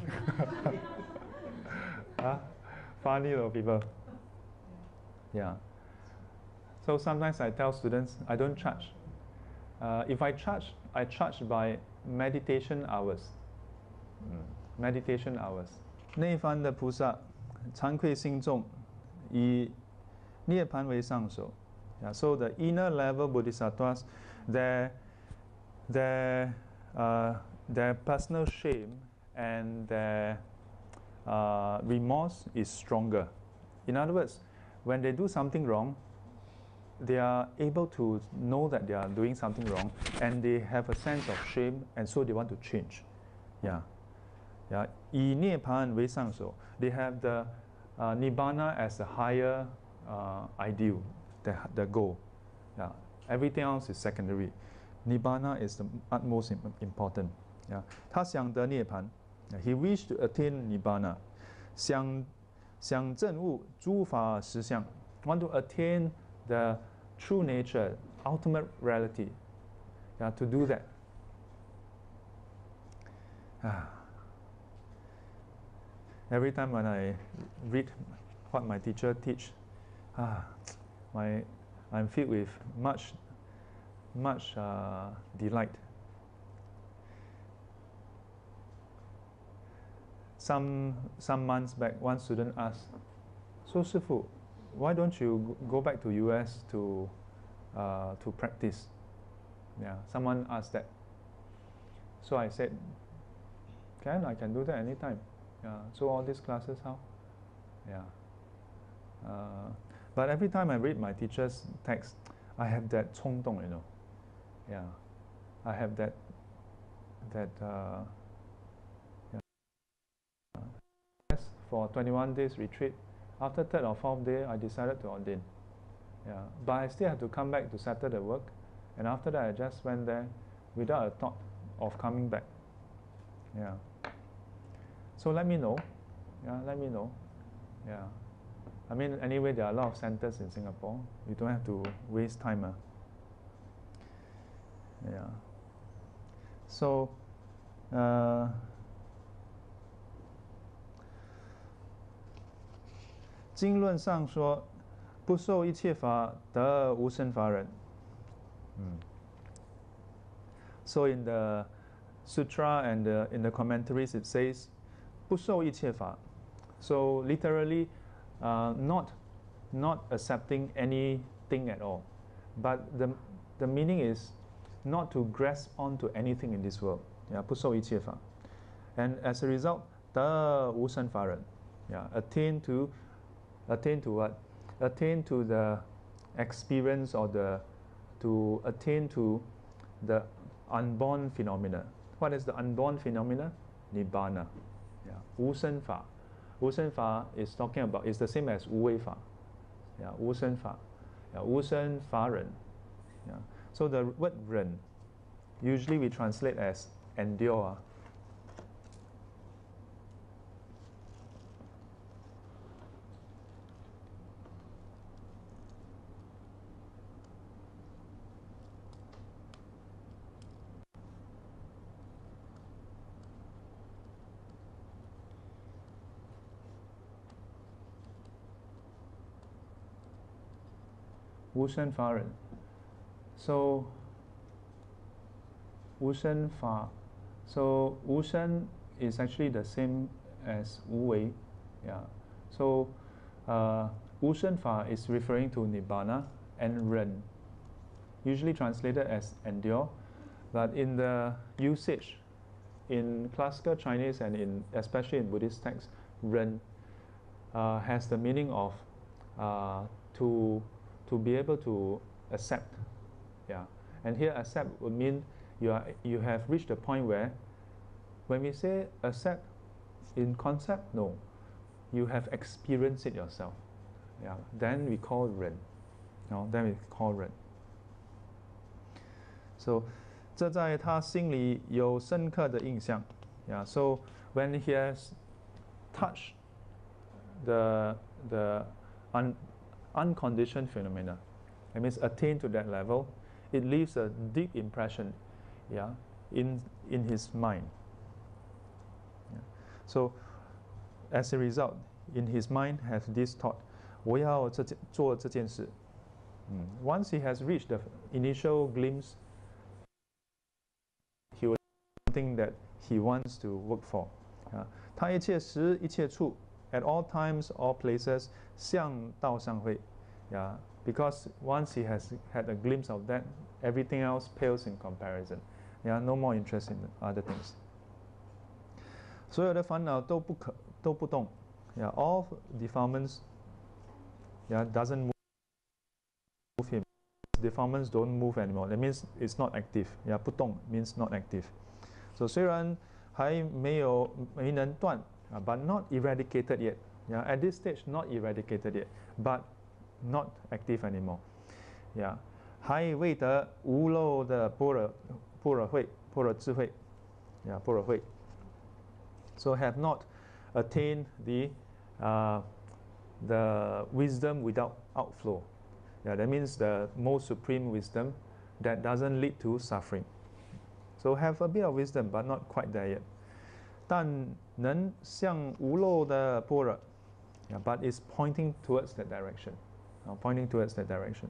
Funny though, people. Yeah. So sometimes I tell students, I don't charge. If I charge by meditation hours. Meditation hours. 内方的菩萨惭愧心重，以涅槃为上首。Yeah, so the inner level bodhisattvas, their personal shame and their remorse is stronger. In other words, when they do something wrong, they are able to know that they are doing something wrong, and they have a sense of shame, and so they want to change. Yeah. 以涅槃为上首. They have the nibbana as the higher ideal, the goal. Yeah. Everything else is secondary. Nibbana is the utmost important. Yeah. 他想得涅槃. He wished to attain nibbana. 想证悟诸法实相. Want to attain the true nature, ultimate reality. Yeah, to do that. Every time when I read what my teacher teach, I'm filled with much delight. Some months back, one student asked, "So, Sifu, why don't you go back to US to practice?" Yeah, someone asked that. So I said, I can do that anytime. Yeah. So all these classes, how? Yeah. But every time I read my teacher's text, I have that 冲动, Yeah. I have that. For 21 days retreat. After 3rd or 4th day, I decided to ordain. Yeah. But I still have to come back to settle the work. And after that, I just went there without a thought of coming back. Yeah. So let me know. Yeah, let me know. Yeah. I mean, anyway, there are a lot of centers in Singapore. You don't have to waste time. Yeah. So, 经论上说，不受一切法得无生法忍。So in the sutra and in the commentaries it says, 不受一切法. So literally, not accepting anything at all. But the meaning is not to grasp onto anything in this world. Yeah, 不受一切法. And as a result, 得无生法忍. Yeah, attain to what? Attain to the experience or to attain to the unborn phenomena. What is the unborn phenomena? Nibbana. Yeah. 无生法. 无生法 is talking about, is the same as 无为法. Yeah, 无生法. Yeah, 无生法忍. Yeah. So the word 忍, usually we translate as endure. 无生法忍. So 无生法. So 无生 is actually the same as 无为. Yeah. So 无生法 is referring to Nibbana, and Ren, usually translated as endure, but in the usage in classical Chinese and especially in Buddhist texts, Ren has the meaning of to be able to accept. Yeah. And here accept would mean you have reached a point where, when we say accept in concept, no, you have experienced it yourself. Yeah. Then we call Ren. No, then we call Ren. So 这在他心里有深刻的印象. Yeah. So when he has touched the unconditioned phenomena, that means attained to that level, it leaves a deep impression, yeah, in his mind. Yeah. So as a result, in his mind has this thought, 我要做这件事. Once he has reached the initial glimpse, he will do something that he wants to work for. 他一切时一切处, at all times, all places, 向道上会. Yeah, because once he has had a glimpse of that, everything else pales in comparison. Yeah, no more interest in other things. 所有的烦恼都不动. Yeah, all defilements, yeah, doesn't move him. Defilements don't move anymore. That means it's not active. Yeah, 不动 means not active. So 虽然还没能断, but not eradicated yet. Yeah, at this stage, not eradicated yet, but not active anymore. Yeah, 还未得无漏的般若智慧. Yeah, 般若慧. So have not attained the wisdom without outflow. Yeah, that means the most supreme wisdom that doesn't lead to suffering. So have a bit of wisdom, but not quite there yet. 但能向无漏的般若, yeah, but is pointing towards that direction. Pointing towards that direction.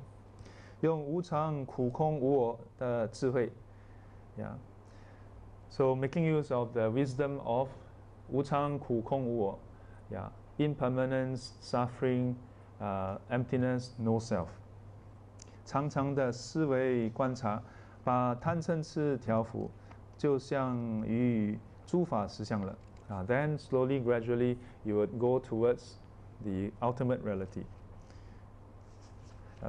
用无常苦空无我的智慧, yeah. So making use of the wisdom of 无常苦空无我, yeah, impermanence, suffering, emptiness, no self. 常常的思维观察, 把贪嗔痴调伏, 就像于诸法实相了. Then slowly, gradually, you would go towards the ultimate reality.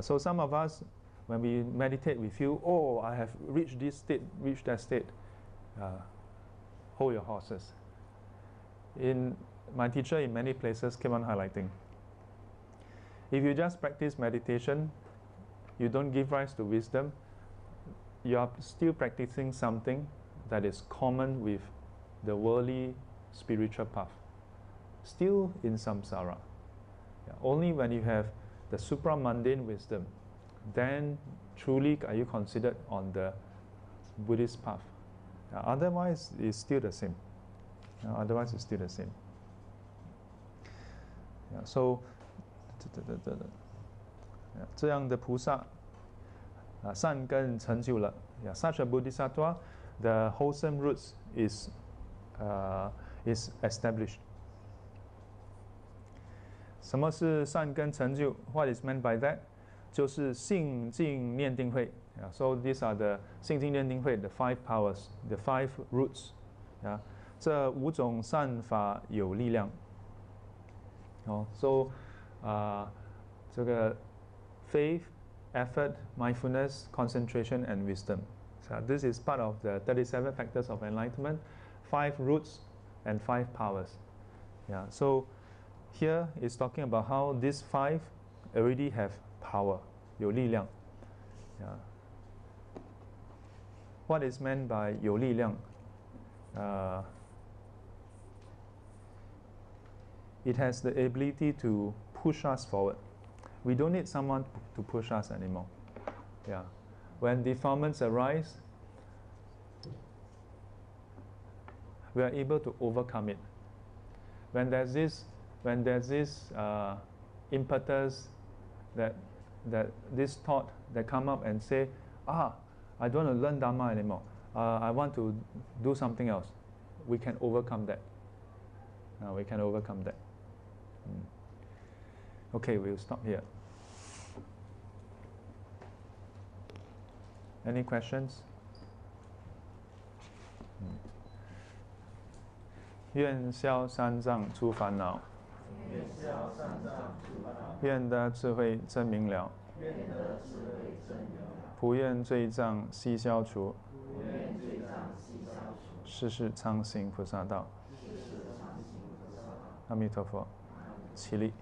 So some of us, when we meditate, we feel, oh, I have reached this state, reached that state. Hold your horses. My teacher in many places keep on highlighting, if you just practice meditation, you don't give rise to wisdom, you are still practicing something that is common with the worldly spiritual path, still in samsara. Yeah, only when you have the supramundane wisdom, then truly are you considered on the Buddhist path. Otherwise, it's still the same. Otherwise, it's still the same. Yeah, so, 这样的菩萨, 善根成就了. Yeah, such a bodhisattva, the wholesome roots is established. 什么是善根成就? What is meant by that? 就是信净念定慧. Yeah, so these are the 信净念定慧, the 5 powers, the 5 roots. Yeah, 这5种善法有力量. So 这个 faith, effort, mindfulness, concentration, and wisdom. So this is part of the 37 factors of enlightenment, 5 roots and 5 powers. Yeah, so here is talking about how these 5 already have power, 有力量. Yeah. What is meant by 有力量? It has the ability to push us forward. We don't need someone to push us anymore. Yeah. When defilements arise, we are able to overcome it. When there's this impetus that that this thought that come up and say, I don't want to learn Dharma anymore. I want to do something else. We can overcome that. We can overcome that. Okay, we'll stop here. Any questions? 愿消三障诸烦恼，愿得智慧真明了，普愿罪障悉消除，世世常行菩萨道。阿弥陀佛，起立。